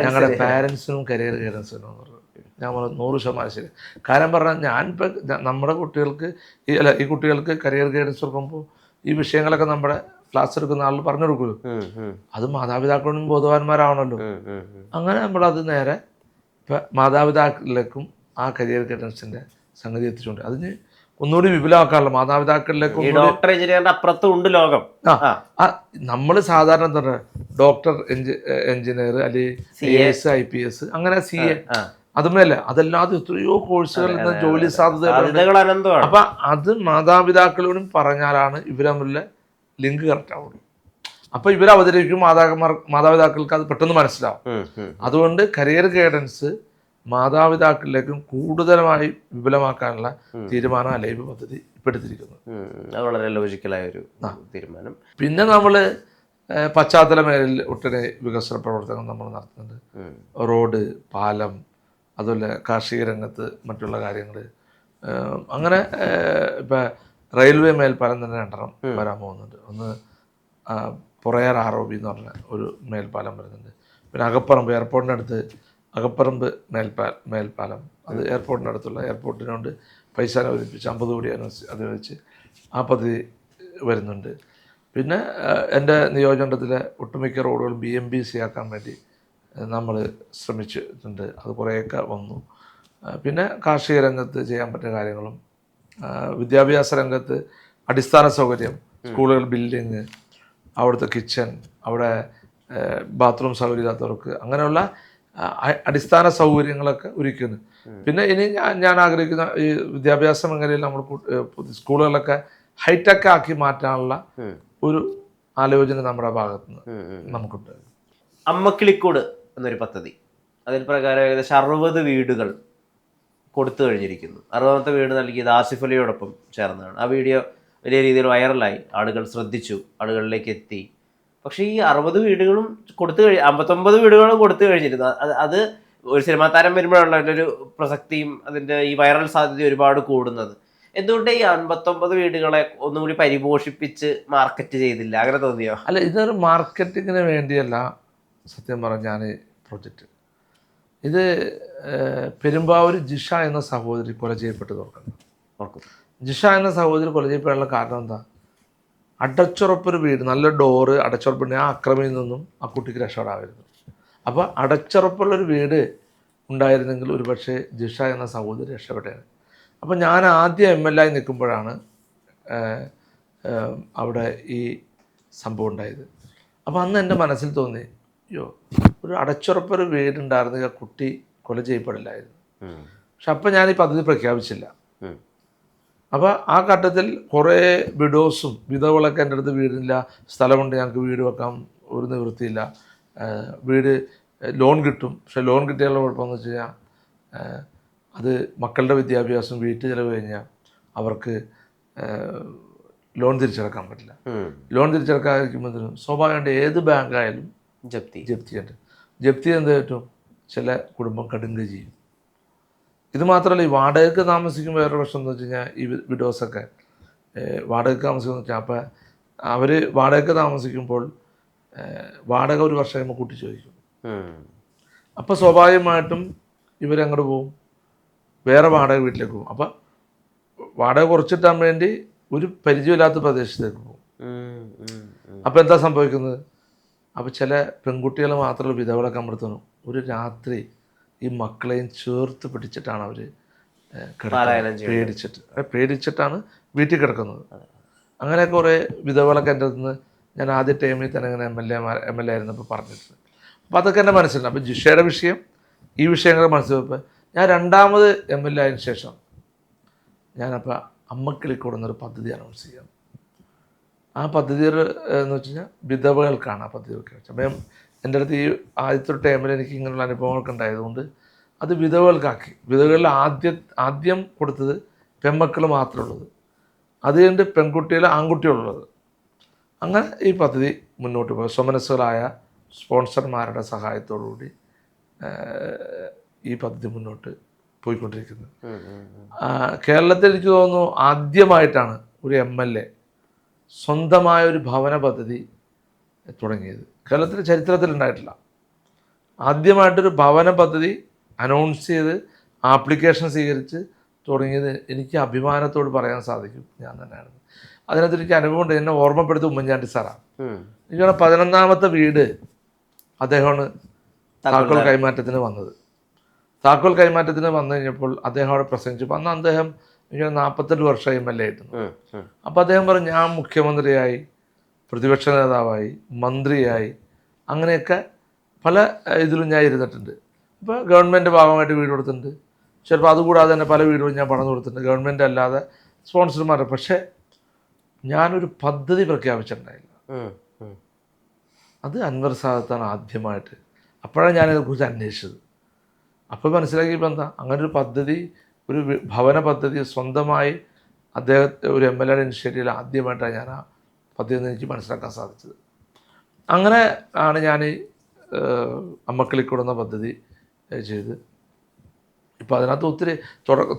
ഞങ്ങളുടെ പാരൻസിനും കരിയർ ഗൈഡൻസ് വേണമെന്ന് പറഞ്ഞു. ഞാൻ 100% ശരി. കാരണം പറഞ്ഞാൽ ഞാനിപ്പോൾ നമ്മുടെ കുട്ടികൾക്ക് ഈ കുട്ടികൾക്ക് കരിയർ ഗൈഡൻസ് കൊടുക്കുമ്പോൾ ഈ വിഷയങ്ങളൊക്കെ നമ്മുടെ ക്ലാസ് എടുക്കുന്ന ആൾ പറഞ്ഞു കൊടുക്കുമല്ലോ, അത് മാതാപിതാക്കളും ബോധവാന്മാരാവണമല്ലോ. അങ്ങനെ നമ്മളത് നേരെ ഇപ്പം മാതാപിതാക്കളിലേക്കും ആ കരിയർ ഗൈഡൻസിൻ്റെ സംഗതി എത്തിച്ചുകൊണ്ട് അതിന് ഒന്നുകൂടി വിപുലമാക്കാനുള്ള മാതാപിതാക്കളിലേക്ക് ഈ ഡോക്ടർ എഞ്ചിനീയറിന്റെ അപ്പുറത്തും ഉണ്ട് ലോകം. നമ്മൾ സാധാരണ എന്താ പറയുക, ഡോക്ടർ, എഞ്ചിനീയർ, അല്ലെങ്കിൽ AS, IPS, അങ്ങനെ CA, അതുമല്ല അതല്ലാതെ എത്രയോ കോഴ്സുകൾ ഇന്ന് ജോലി സാധ്യതകൾ. അപ്പൊ അത് മാതാപിതാക്കളോടും പറഞ്ഞാലാണ് ഇവർ തമ്മിലുള്ള ലിങ്ക് കറക്റ്റ് ആവുള്ളൂ. അപ്പൊ ഇവർ അവതരിക്കും, മാതാപിതാക്കൾക്ക് അത് പെട്ടെന്ന് മനസ്സിലാവും. അതുകൊണ്ട് കരിയർ ഗൈഡൻസ് മാതാപിതാക്കളിലേക്കും കൂടുതലായി വിപുലമാക്കാനുള്ള തീരുമാനം അലൈവ് പദ്ധതി എടുത്തിരിക്കുന്നത്. വളരെ ലോജിക്കലായ ഒരു തീരുമാനം. പിന്നെ നമ്മൾ പശ്ചാത്തല മേഖലയിൽ ഒട്ടേറെ വികസന പ്രവർത്തനങ്ങൾ നമ്മൾ നടത്തുന്നുണ്ട്. റോഡ്, പാലം, അതുപോലെ കാർഷിക രംഗത്ത് മറ്റുള്ള കാര്യങ്ങൾ. അങ്ങനെ ഇപ്പം റെയിൽവേ മേൽപ്പാലം തന്നെ 2 വരാൻ പോകുന്നുണ്ട്. ഒന്ന് പുറയാർ ROB എന്ന് പറഞ്ഞ ഒരു മേൽപ്പാലം വരുന്നുണ്ട്. പിന്നെ അകപ്പറമ്പ്, എയർപോർട്ടിനടുത്ത് അകപ്പറമ്പ് മേൽപ്പാലം, അത് എയർപോർട്ടിനടുത്തുള്ള എയർപോർട്ടിനോട് പൈസ അനുവദിപ്പിച്ച് 50 കോടി അനുവദിച്ച് ആ പദ്ധതി വരുന്നുണ്ട്. പിന്നെ എൻ്റെ നിയോജകമണ്ഡലത്തിലെ ഒട്ടുമിക്ക റോഡുകളും BMBC ആക്കാൻ വേണ്ടി നമ്മൾ ശ്രമിച്ചിട്ടുണ്ട്. അത് കുറേയൊക്കെ വന്നു. പിന്നെ കാർഷിക രംഗത്ത് ചെയ്യാൻ പറ്റുന്ന കാര്യങ്ങളും, വിദ്യാഭ്യാസ രംഗത്ത് അടിസ്ഥാന സൗകര്യം, സ്കൂളുകൾ ബിൽഡിങ്, അവിടുത്തെ കിച്ചൺ, അവിടെ ബാത്റൂം സൗകര്യമില്ലാത്തവർക്ക് അങ്ങനെയുള്ള അടിസ്ഥാന സൗകര്യങ്ങളൊക്കെ ഒരുക്കുന്നു. പിന്നെ ഇനി ഞാൻ ആഗ്രഹിക്കുന്ന ഈ വിദ്യാഭ്യാസ മേഖലയിൽ നമ്മൾ സ്കൂളുകളൊക്കെ ഹൈടെക് ആക്കി മാറ്റാനുള്ള ഒരു ആലോചന നമ്മുടെ ഭാഗത്തുനിന്ന് നമുക്കുണ്ട്. അമ്മക്കിളിക്കൂട് എന്നൊരു പദ്ധതി, അതിൽ പ്രകാരം ഏകദേശം 60 വീടുകൾ കൊടുത്തു കഴിഞ്ഞിരിക്കുന്നു. 60ാമത്തെ വീട് നൽകിയത് ആസിഫ് അലിയോടൊപ്പം ചേർന്നാണ്. ആ വീഡിയോ വലിയ രീതിയിൽ വൈറലായി, ആളുകൾ ശ്രദ്ധിച്ചു, ആളുകളിലേക്ക് എത്തി. പക്ഷേ ഈ 60 വീടുകളും 59 വീടുകളും കൊടുത്തു കഴിഞ്ഞിരുന്നു. അത് ഒരു സിനിമാ താരം വരുമ്പോഴുള്ള ഒരു പ്രസക്തിയും അതിൻ്റെ ഈ വൈറൽ സാധ്യത ഒരുപാട് കൂടുന്നത്. എന്തുകൊണ്ട് ഈ 59 വീടുകളെ ഒന്നുകൂടി പരിപോഷിപ്പിച്ച് മാർക്കറ്റ് ചെയ്തില്ല? അങ്ങനെ തോന്നിയോ? അല്ല, ഇതൊരു മാർക്കറ്റിങ്ങിന് വേണ്ടിയല്ല സത്യം പറഞ്ഞാൽ പ്രൊജക്റ്റ്. ഇത് പെരുമ്പാവൂർ ജിഷ എന്ന സഹോദരി കൊല ചെയ്യപ്പെട്ടത് ഓർക്കും. ജിഷ എന്ന സഹോദരി കൊല ചെയ്യപ്പെടാനുള്ള കാരണം എന്താ? അടച്ചുറപ്പൊരു വീട്, നല്ല ഡോറ് അടച്ചുറപ്പുണ്ട്. ആ അക്രമിയിൽ നിന്നും ആ കുട്ടിക്ക് രക്ഷപ്പെടാമായിരുന്നു. അപ്പോൾ അടച്ചുറപ്പുള്ളൊരു വീട് ഉണ്ടായിരുന്നെങ്കിൽ ഒരുപക്ഷെ ജിഷ എന്ന സഹോദരി രക്ഷപ്പെട്ടേനെ. അപ്പോൾ ഞാൻ ആദ്യം MLA നിൽക്കുമ്പോഴാണ് അവിടെ ഈ സംഭവം ഉണ്ടായത്. അപ്പോൾ അന്ന് എൻ്റെ മനസ്സിൽ തോന്നി, അയ്യോ, ഒരു അടച്ചുറപ്പൊരു വീടുണ്ടായിരുന്നെങ്കിൽ ആ കുട്ടി കൊല ചെയ്യപ്പെടില്ലായിരുന്നു. പക്ഷെ അപ്പം ഞാൻ ഈ പദ്ധതി പ്രഖ്യാപിച്ചില്ല. അപ്പോൾ ആ ഘട്ടത്തിൽ കുറേ വിഡോസും വിധവകളൊക്കെ എൻ്റെ അടുത്ത് വീടില്ല, സ്ഥലമുണ്ട്, ഞങ്ങൾക്ക് വീട് വെക്കാം, ഒരു നിവൃത്തിയില്ല, വീട് ലോൺ കിട്ടും. പക്ഷെ ലോൺ കിട്ടിയാലുള്ള കുഴപ്പമെന്ന് വെച്ച് കഴിഞ്ഞാൽ അത് മക്കളുടെ വിദ്യാഭ്യാസം, വീട്ടു ചിലവ് കഴിഞ്ഞാൽ അവർക്ക് ലോൺ തിരിച്ചടക്കാൻ പറ്റില്ല. ലോൺ തിരിച്ചടക്കാതിരിക്കുമ്പോഴത്തേനും സ്വാഭാവികമായിട്ട് ഏത് ബാങ്കായാലും ജപ്തി എന്ത് പറ്റും? ചില കുടുംബം കടുങ്ക് ചെയ്യും. ഇത് മാത്രമല്ല, ഈ വാടകയ്ക്ക് താമസിക്കുമ്പോൾ വേറൊരു പ്രശ്നം എന്ന് വെച്ച് കഴിഞ്ഞാൽ ഈ വിഡോസൊക്കെ വാടകയ്ക്ക് താമസിക്കുമെന്ന് വെച്ചാൽ, അപ്പോൾ അവർ വാടകയ്ക്ക് താമസിക്കുമ്പോൾ വാടക ഒരു വർഷം കഴിയുമ്പോൾ കൂട്ടി ചോദിക്കും. അപ്പോൾ സ്വാഭാവികമായിട്ടും ഇവരങ്ങോട്ട് പോകും, വേറെ വാടക വീട്ടിലേക്ക് പോകും. അപ്പം വാടക കുറച്ചിട്ടാൻ വേണ്ടി ഒരു പരിചയമില്ലാത്ത പ്രദേശത്തേക്ക് പോകും. അപ്പോൾ എന്താ സംഭവിക്കുന്നത്? അപ്പോൾ ചില പെൺകുട്ടികൾ മാത്രമല്ല വിധവകളൊക്കെ അമർത്തുന്നു. ഒരു രാത്രി ഈ മക്കളെയും ചേർത്ത് പിടിച്ചിട്ടാണ് അവർ പേടിച്ചിട്ടാണ് വീട്ടിൽ കിടക്കുന്നത്. അങ്ങനെ കുറേ വിധവകളൊക്കെ എൻ്റെ അടുത്ത് നിന്ന് ഞാൻ ആദ്യ ടൈമിൽ തന്നെ ഇങ്ങനെ MLA ആയിരുന്നപ്പോൾ പറഞ്ഞിട്ടുണ്ട്. അപ്പോൾ അതൊക്കെ എൻ്റെ മനസ്സിലുണ്ട്. അപ്പോൾ ജിഷയുടെ വിഷയം, ഈ വിഷയങ്ങൾ മനസ്സിലായപ്പോൾ ഞാൻ 2ാമത് MLA ആയതിനു ശേഷം ഞാനപ്പോൾ അമ്മക്കിളിക്കൂട് എന്നൊരു പദ്ധതി അനൗൺസ് ചെയ്യാം. ആ പദ്ധതി എന്ന് വെച്ച് കഴിഞ്ഞാൽ വിധവകൾക്കാണ് ആ പദ്ധതി ഒക്കെ വെച്ചത്. അപ്പം എൻ്റെ അടുത്ത് ഈ ആദ്യത്തെ ടൈമിൽ എനിക്ക് ഇങ്ങനെയുള്ള അനുഭവങ്ങളൊക്കെ ഉണ്ടായതുകൊണ്ട് അത് വിധവകൾക്കാക്കി. വിധവകളിൽ ആദ്യം കൊടുത്തത് പെൺമക്കൾ മാത്രമുള്ളത്, അത് കഴിഞ്ഞിട്ട് പെൺകുട്ടികൾ ആൺകുട്ടികളുള്ളത്. അങ്ങനെ ഈ പദ്ധതി മുന്നോട്ട് പോയി സ്വമനസ്സുകളായ സ്പോൺസർമാരുടെ സഹായത്തോടുകൂടി ഈ പദ്ധതി മുന്നോട്ട് പോയിക്കൊണ്ടിരിക്കുന്നത്. കേരളത്തിൽ എനിക്ക് തോന്നുന്നു ആദ്യമായിട്ടാണ് ഒരു MLA സ്വന്തമായൊരു ഭവന പദ്ധതി തുടങ്ങിയത്. കേരളത്തിൻ്റെ ചരിത്രത്തിലുണ്ടായിട്ടില്ല. ആദ്യമായിട്ടൊരു ഭവന പദ്ധതി അനൗൺസ് ചെയ്ത് ആപ്ലിക്കേഷൻ സ്വീകരിച്ച് തുടങ്ങിയത് എനിക്ക് അഭിമാനത്തോട് പറയാൻ സാധിക്കും ഞാൻ തന്നെയാണ്. അതിനകത്ത് എനിക്ക് അനുഭവമുണ്ട്. എന്നെ ഓർമ്മപ്പെടുത്തി ഉമ്മൻചാണ്ടി സാറാണ്. എനിക്കാണ് 11ാമത്തെ വീട് അദ്ദേഹമാണ് താക്കോൽ കൈമാറ്റത്തിന് വന്നത്. താക്കോൽ കൈമാറ്റത്തിന് വന്നു കഴിഞ്ഞപ്പോൾ അദ്ദേഹം അവിടെ പ്രസംഗിച്ചപ്പോൾ അന്ന് അദ്ദേഹം എനിക്ക് 48 വർഷമായി MLA ആയിരുന്നു. അപ്പോൾ അദ്ദേഹം പറഞ്ഞു ഞാൻ മുഖ്യമന്ത്രിയായി, പ്രതിപക്ഷ നേതാവായി, മന്ത്രിയായി, അങ്ങനെയൊക്കെ പല ഇതിലും ഞാൻ ഇരുന്നിട്ടുണ്ട്. ഇപ്പോൾ ഗവൺമെൻറ് ഭാഗമായിട്ട് വീട് കൊടുത്തിട്ടുണ്ട്, ചിലപ്പോൾ അതുകൂടാതെ തന്നെ പല വീടുകളും ഞാൻ പണം കൊടുത്തിട്ടുണ്ട്, ഗവൺമെൻറ് അല്ലാതെ സ്പോൺസർമാർ. പക്ഷേ ഞാനൊരു പദ്ധതി പ്രഖ്യാപിച്ചിട്ടുണ്ടായില്ല. അത് അൻവർ സാദത്താണ് ആദ്യമായിട്ട്. അപ്പോഴാണ് ഞാനതിനെക്കുറിച്ച് അന്വേഷിച്ചത്. അപ്പോൾ മനസ്സിലാക്കിയപ്പോൾ എന്താ, അങ്ങനൊരു പദ്ധതി, ഒരു ഭവന പദ്ധതി സ്വന്തമായി അദ്ദേഹത്തെ ഒരു MLA ഇനിഷ്യേറ്റീവിൽ ആദ്യമായിട്ടാണ് ഞാൻ ആ പദ്ധതി എന്ന് എനിക്ക് മനസ്സിലാക്കാൻ സാധിച്ചത്. അങ്ങനെ ആണ് ഞാൻ അമ്മക്കിളിക്കൂടുന്ന പദ്ധതി ചെയ്ത്. ഇപ്പോൾ അതിനകത്ത് ഒത്തിരി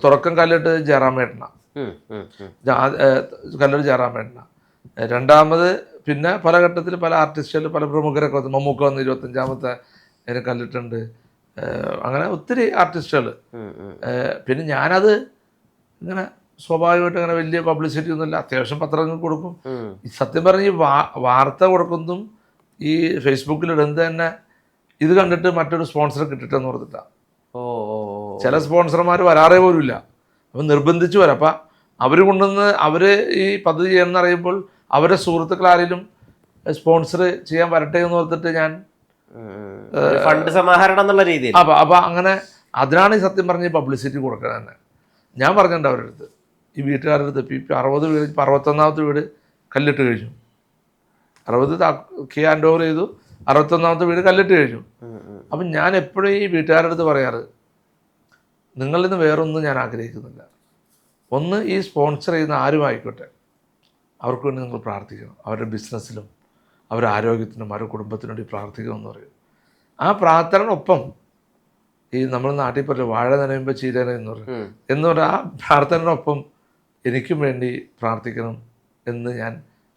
തുടക്കം കല്ലിട്ട് ജയറാമേട്ടനാണ്, കല്ലൂർ ജയറാമേട്ടനാണ്. രണ്ടാമത് പിന്നെ പല ഘട്ടത്തിൽ പല ആർട്ടിസ്റ്റുകൾ, പല പ്രമുഖരൊക്കെ വന്നു. മമ്മൂക്ക വന്ന് 25ാമത്തെ അതിന് കല്ലിട്ടുണ്ട്. അങ്ങനെ ഒത്തിരി ആർട്ടിസ്റ്റുകൾ. പിന്നെ ഞാനത് ഇങ്ങനെ സ്വാഭാവികമായിട്ട് അങ്ങനെ വലിയ പബ്ലിസിറ്റി ഒന്നുമില്ല, അത്യാവശ്യം പത്രങ്ങൾ കൊടുക്കും. സത്യം പറഞ്ഞ് ഈ വാർത്ത കൊടുക്കുന്നതും ഈ ഫേസ്ബുക്കിൽ ഇടുന്നത് തന്നെ ഇത് കണ്ടിട്ട് മറ്റൊരു സ്പോൺസർ കിട്ടിട്ടെന്ന് പറഞ്ഞിട്ടാണ്. ചില സ്പോൺസർമാർ വരാറേ പോലും ഇല്ല, അപ്പം നിർബന്ധിച്ച് വരാം. അപ്പം അവർ കൊണ്ടുവന്ന് അവർ ഈ പദ്ധതി ചെയ്യണമെന്ന് അറിയുമ്പോൾ അവരുടെ സുഹൃത്തുക്കൾ ആരെങ്കിലും സ്പോൺസർ ചെയ്യാൻ വരട്ടെ എന്ന് ഓർത്തിട്ട് ഞാൻ ഫണ്ട് സമാഹരണം എന്നുള്ള രീതിയിൽ അപ്പം അങ്ങനെ അതിനാണ് ഈ സത്യം പറഞ്ഞ് പബ്ലിസിറ്റി കൊടുക്കണം തന്നെ. ഞാൻ പറഞ്ഞിട്ടുണ്ട് അവരുടെ അടുത്ത്, ഈ വീട്ടുകാരുടെ അടുത്ത്, ഇപ്പം 60 വീട്, 61ാമത്തെ വീട് കല്ലിട്ട് കഴിഞ്ഞു. 60 കീ ഹാൻഡ് ഓവർ ചെയ്തു, 61ാമത്തെ വീട് കല്ലിട്ട് കഴിഞ്ഞു. അപ്പം ഞാൻ എപ്പോഴും ഈ വീട്ടുകാരുടെ അടുത്ത് പറയാറ്, നിങ്ങളിൽ നിന്ന് വേറൊന്നും ഞാൻ ആഗ്രഹിക്കുന്നില്ല. ഒന്ന്, ഈ സ്പോൺസർ ചെയ്യുന്ന ആരും ആയിക്കോട്ടെ, അവർക്ക് വേണ്ടി നിങ്ങൾ പ്രാർത്ഥിക്കണം. അവരുടെ ബിസിനസ്സിലും അവരുടെ ആരോഗ്യത്തിനും അവരുടെ കുടുംബത്തിനും വേണ്ടി പ്രാർത്ഥിക്കണമെന്ന് പറയും. ആ പ്രാർത്ഥനയോടൊപ്പം ഈ നമ്മൾ നാട്ടിൽ പറയും വാഴ നനയുമ്പോൾ ചീരന എന്ന് പറയും, എന്ന് പറഞ്ഞാൽ ആ പ്രാർത്ഥനയോടൊപ്പം എനിക്കും വേണ്ടി പ്രാർത്ഥിക്കണം എന്ന് ഞാൻ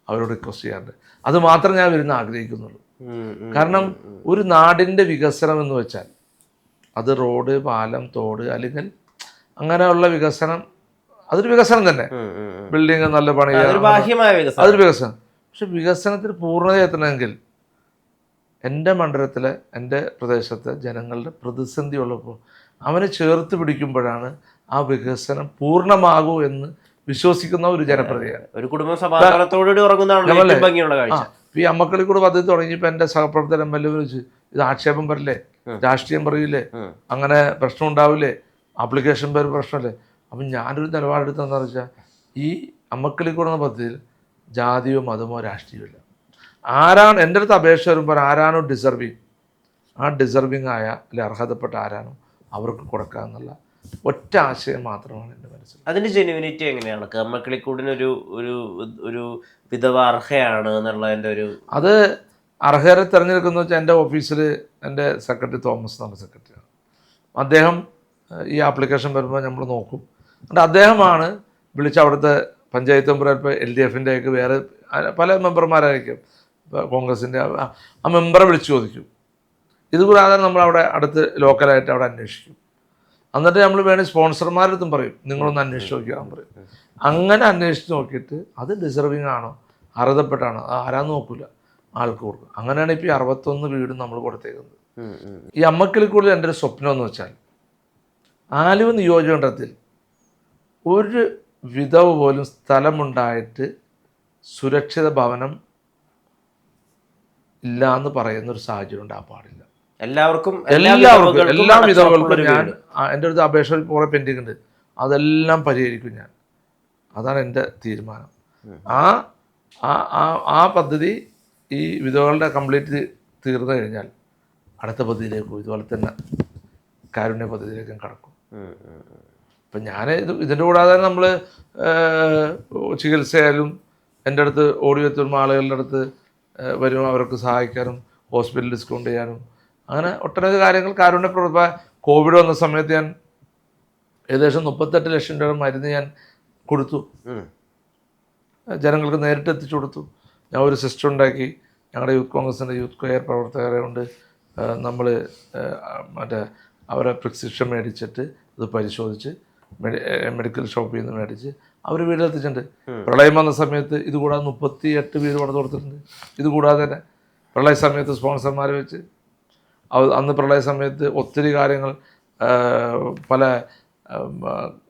അവരോട് റിക്വസ്റ്റ് ചെയ്യാറുണ്ട്. അത് മാത്രം ഞാൻ വരുന്ന ആഗ്രഹിക്കുന്നുള്ളൂ. കാരണം ഒരു നാടിൻ്റെ വികസനം എന്ന് വെച്ചാൽ അത് റോഡ്, പാലം, തോട്, അല്ലെങ്കിൽ അങ്ങനെയുള്ള വികസനം, അതൊരു വികസനം തന്നെ. ബിൽഡിങ് നല്ല പണി, അതൊരു വികസനം. പക്ഷെ വികസനത്തിന് പൂർണ്ണത എത്തണമെങ്കിൽ എൻ്റെ മണ്ഡലത്തിലെ, എൻ്റെ പ്രദേശത്തെ ജനങ്ങളുടെ പ്രതിസന്ധി ഉള്ളപ്പോൾ അവനെ ചേർത്ത് പിടിക്കുമ്പോഴാണ് ആ വികസനം പൂർണ്ണമാകൂ എന്ന് വിശ്വസിക്കുന്ന ഒരു ജനപ്രതിയാണ്. ഒരു കുടുംബം സമാധാനത്തോടുകൂടി ഉറങ്ങുന്നതാണ്. ഈ അമ്മക്കളിക്കൂടെ പദ്ധതി തുടങ്ങിയപ്പോൾ എൻ്റെ സഹപ്രവർത്തകർ MLA വിളിച്ച്, ഇത് ആക്ഷേപം വരില്ലേ, രാഷ്ട്രീയം പറയില്ലേ, അങ്ങനെ പ്രശ്നം ഉണ്ടാവില്ലേ, ആപ്ലിക്കേഷൻ പേര് പ്രശ്നമല്ലേ. അപ്പം ഞാനൊരു നിലപാടെടുത്തതെന്ന് വെച്ചാൽ, ഈ അമ്മക്കളിക്കൂടുന്ന പദ്ധതിയിൽ ജാതിയോ മതമോ രാഷ്ട്രീയമില്ല. ആരാണ് എൻ്റെ അടുത്ത് അപേക്ഷ വരുമ്പോൾ ആരാണോ ഡിസർവിങ്, ആ ഡിസർവിങ് ആയ അല്ലെ അർഹതപ്പെട്ട ആരാണോ അവർക്ക് കൊടുക്കുക എന്നുള്ള ഒറ്റ ആശയം മാത്രമാണ് എൻ്റെ മനസ്സിൽ. അതിൻ്റെ ജെന്യുവിനിറ്റി എങ്ങനെയാണ്? അമ്മക്കിളിക്കൂടിനൊരു ഒരു ഒരു വിധവ അർഹയാണ് എന്നുള്ളതിൻ്റെ ഒരു, അത് അർഹരെ തിരഞ്ഞെടുക്കുന്ന വെച്ചാൽ എൻ്റെ ഓഫീസിൽ എൻ്റെ സെക്രട്ടറി തോമസ് എന്ന് പറഞ്ഞ സെക്രട്ടറിയാണ്. അദ്ദേഹം ഈ ആപ്ലിക്കേഷൻ വരുമ്പോൾ നമ്മൾ നോക്കും. എന്നിട്ട് അദ്ദേഹമാണ് വിളിച്ച് അവിടുത്തെ പഞ്ചായത്ത് മെമ്പർ, ഇപ്പോൾ LDFൻ്റെ ഒക്കെ വേറെ പല മെമ്പർമാരായിരിക്കും, ഇപ്പോൾ കോൺഗ്രസിൻ്റെ ആ മെമ്പറെ വിളിച്ച് ചോദിക്കും. ഇതുകൂടാതെ നമ്മളവിടെ അടുത്ത് ലോക്കലായിട്ട് അവിടെ അന്വേഷിക്കും. എന്നിട്ട് നമ്മൾ വേണമെങ്കിൽ സ്പോൺസർമാരുടെ അടുത്തും പറയും, നിങ്ങളൊന്ന് അന്വേഷിച്ച് നോക്കിയാൽ പറയും. അങ്ങനെ അന്വേഷിച്ച് നോക്കിയിട്ട് അത് ഡിസർവിങ് ആണോ, അർഹതപ്പെട്ടാണോ, ആരാന്ന് നോക്കില്ല, ആൾക്ക് കൊടുക്കും. അങ്ങനെയാണ് ഇപ്പോൾ ഈ 61 വീടും നമ്മൾ കൊടുത്തേക്കുന്നത്. ഈ അമ്മക്കിളിക്കൂടിൽ എൻ്റെ ഒരു സ്വപ്നം എന്ന് വെച്ചാൽ, ആലുവ നിയോജകമണ്ഡലത്തിൽ ഒരു വിധവ പോലും സ്ഥലമുണ്ടായിട്ട് സുരക്ഷിത ഭവനം ഇല്ല എന്ന് പറയുന്നൊരു സാഹചര്യം ഉണ്ടാകാൻ പാടില്ല. എല്ലാവർക്കും എല്ലാ വിധവകൾക്കും ഞാൻ എൻ്റെ അടുത്ത് അപേക്ഷ കുറേ പെൻഡിങ് ഉണ്ട്, അതെല്ലാം പരിഹരിക്കും ഞാൻ. അതാണ് എൻ്റെ തീരുമാനം. ആ പദ്ധതി ഈ വിധവകളുടെ കംപ്ലീറ്റ് തീർന്നു കഴിഞ്ഞാൽ അടുത്ത പദ്ധതിയിലേക്ക് പോകും. ഇതുപോലെ തന്നെ കാരുണ്യ പദ്ധതിയിലേക്കും കടക്കും. ഇപ്പം ഞാൻ ഇതിൻ്റെ കൂടാതെ നമ്മൾ ചികിത്സയായാലും എൻ്റെ അടുത്ത് ഓടി എത്തുന്ന ആളുകളുടെ അടുത്ത് വരും, അവർക്ക് സഹായിക്കാനും ഹോസ്പിറ്റൽ ഡിസ്കൗണ്ട് ചെയ്യാനും അങ്ങനെ ഒട്ടനവധി കാര്യങ്ങൾ കാരുണ്യ പ്രവർത്തനം. കോവിഡ് വന്ന സമയത്ത് ഞാൻ ഏകദേശം 38 ലക്ഷം രൂപ മരുന്ന് ഞാൻ കൊടുത്തു, ജനങ്ങൾക്ക് നേരിട്ട് എത്തിച്ചു കൊടുത്തു. ഞാൻ ഒരു സിസ്റ്റം ഉണ്ടാക്കി, ഞങ്ങളുടെ യൂത്ത് കോൺഗ്രസിൻ്റെ യൂത്ത് കെയർ പ്രവർത്തകരെ കൊണ്ട് നമ്മൾ മറ്റേ അവരെ പ്രിസ്ക്രിപ്ഷൻ മേടിച്ചിട്ട് ഇത് പരിശോധിച്ച് മെഡിക്കൽ ഷോപ്പിൽ നിന്ന് മേടിച്ച് അവർ വീട്ടിലെത്തിച്ചിട്ടുണ്ട്. പ്രളയം വന്ന സമയത്ത് ഇതുകൂടാതെ 38 വീട് പണിത് കൊടുത്തിട്ടുണ്ട്. ഇതുകൂടാതെ തന്നെ പ്രളയ സമയത്ത് സ്പോൺസർമാരെ വെച്ച് അന്ന് പ്രളയ സമയത്ത് ഒത്തിരി കാര്യങ്ങൾ പല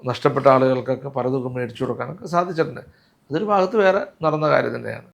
നഷ്ടപ്പെട്ട ആളുകൾക്കൊക്കെ പലതും മേടിച്ചു കൊടുക്കാനൊക്കെ സാധിച്ചിട്ടുണ്ട്. അതൊരു ഭാഗത്ത് വേറെ നടന്ന കാര്യം തന്നെയാണ്.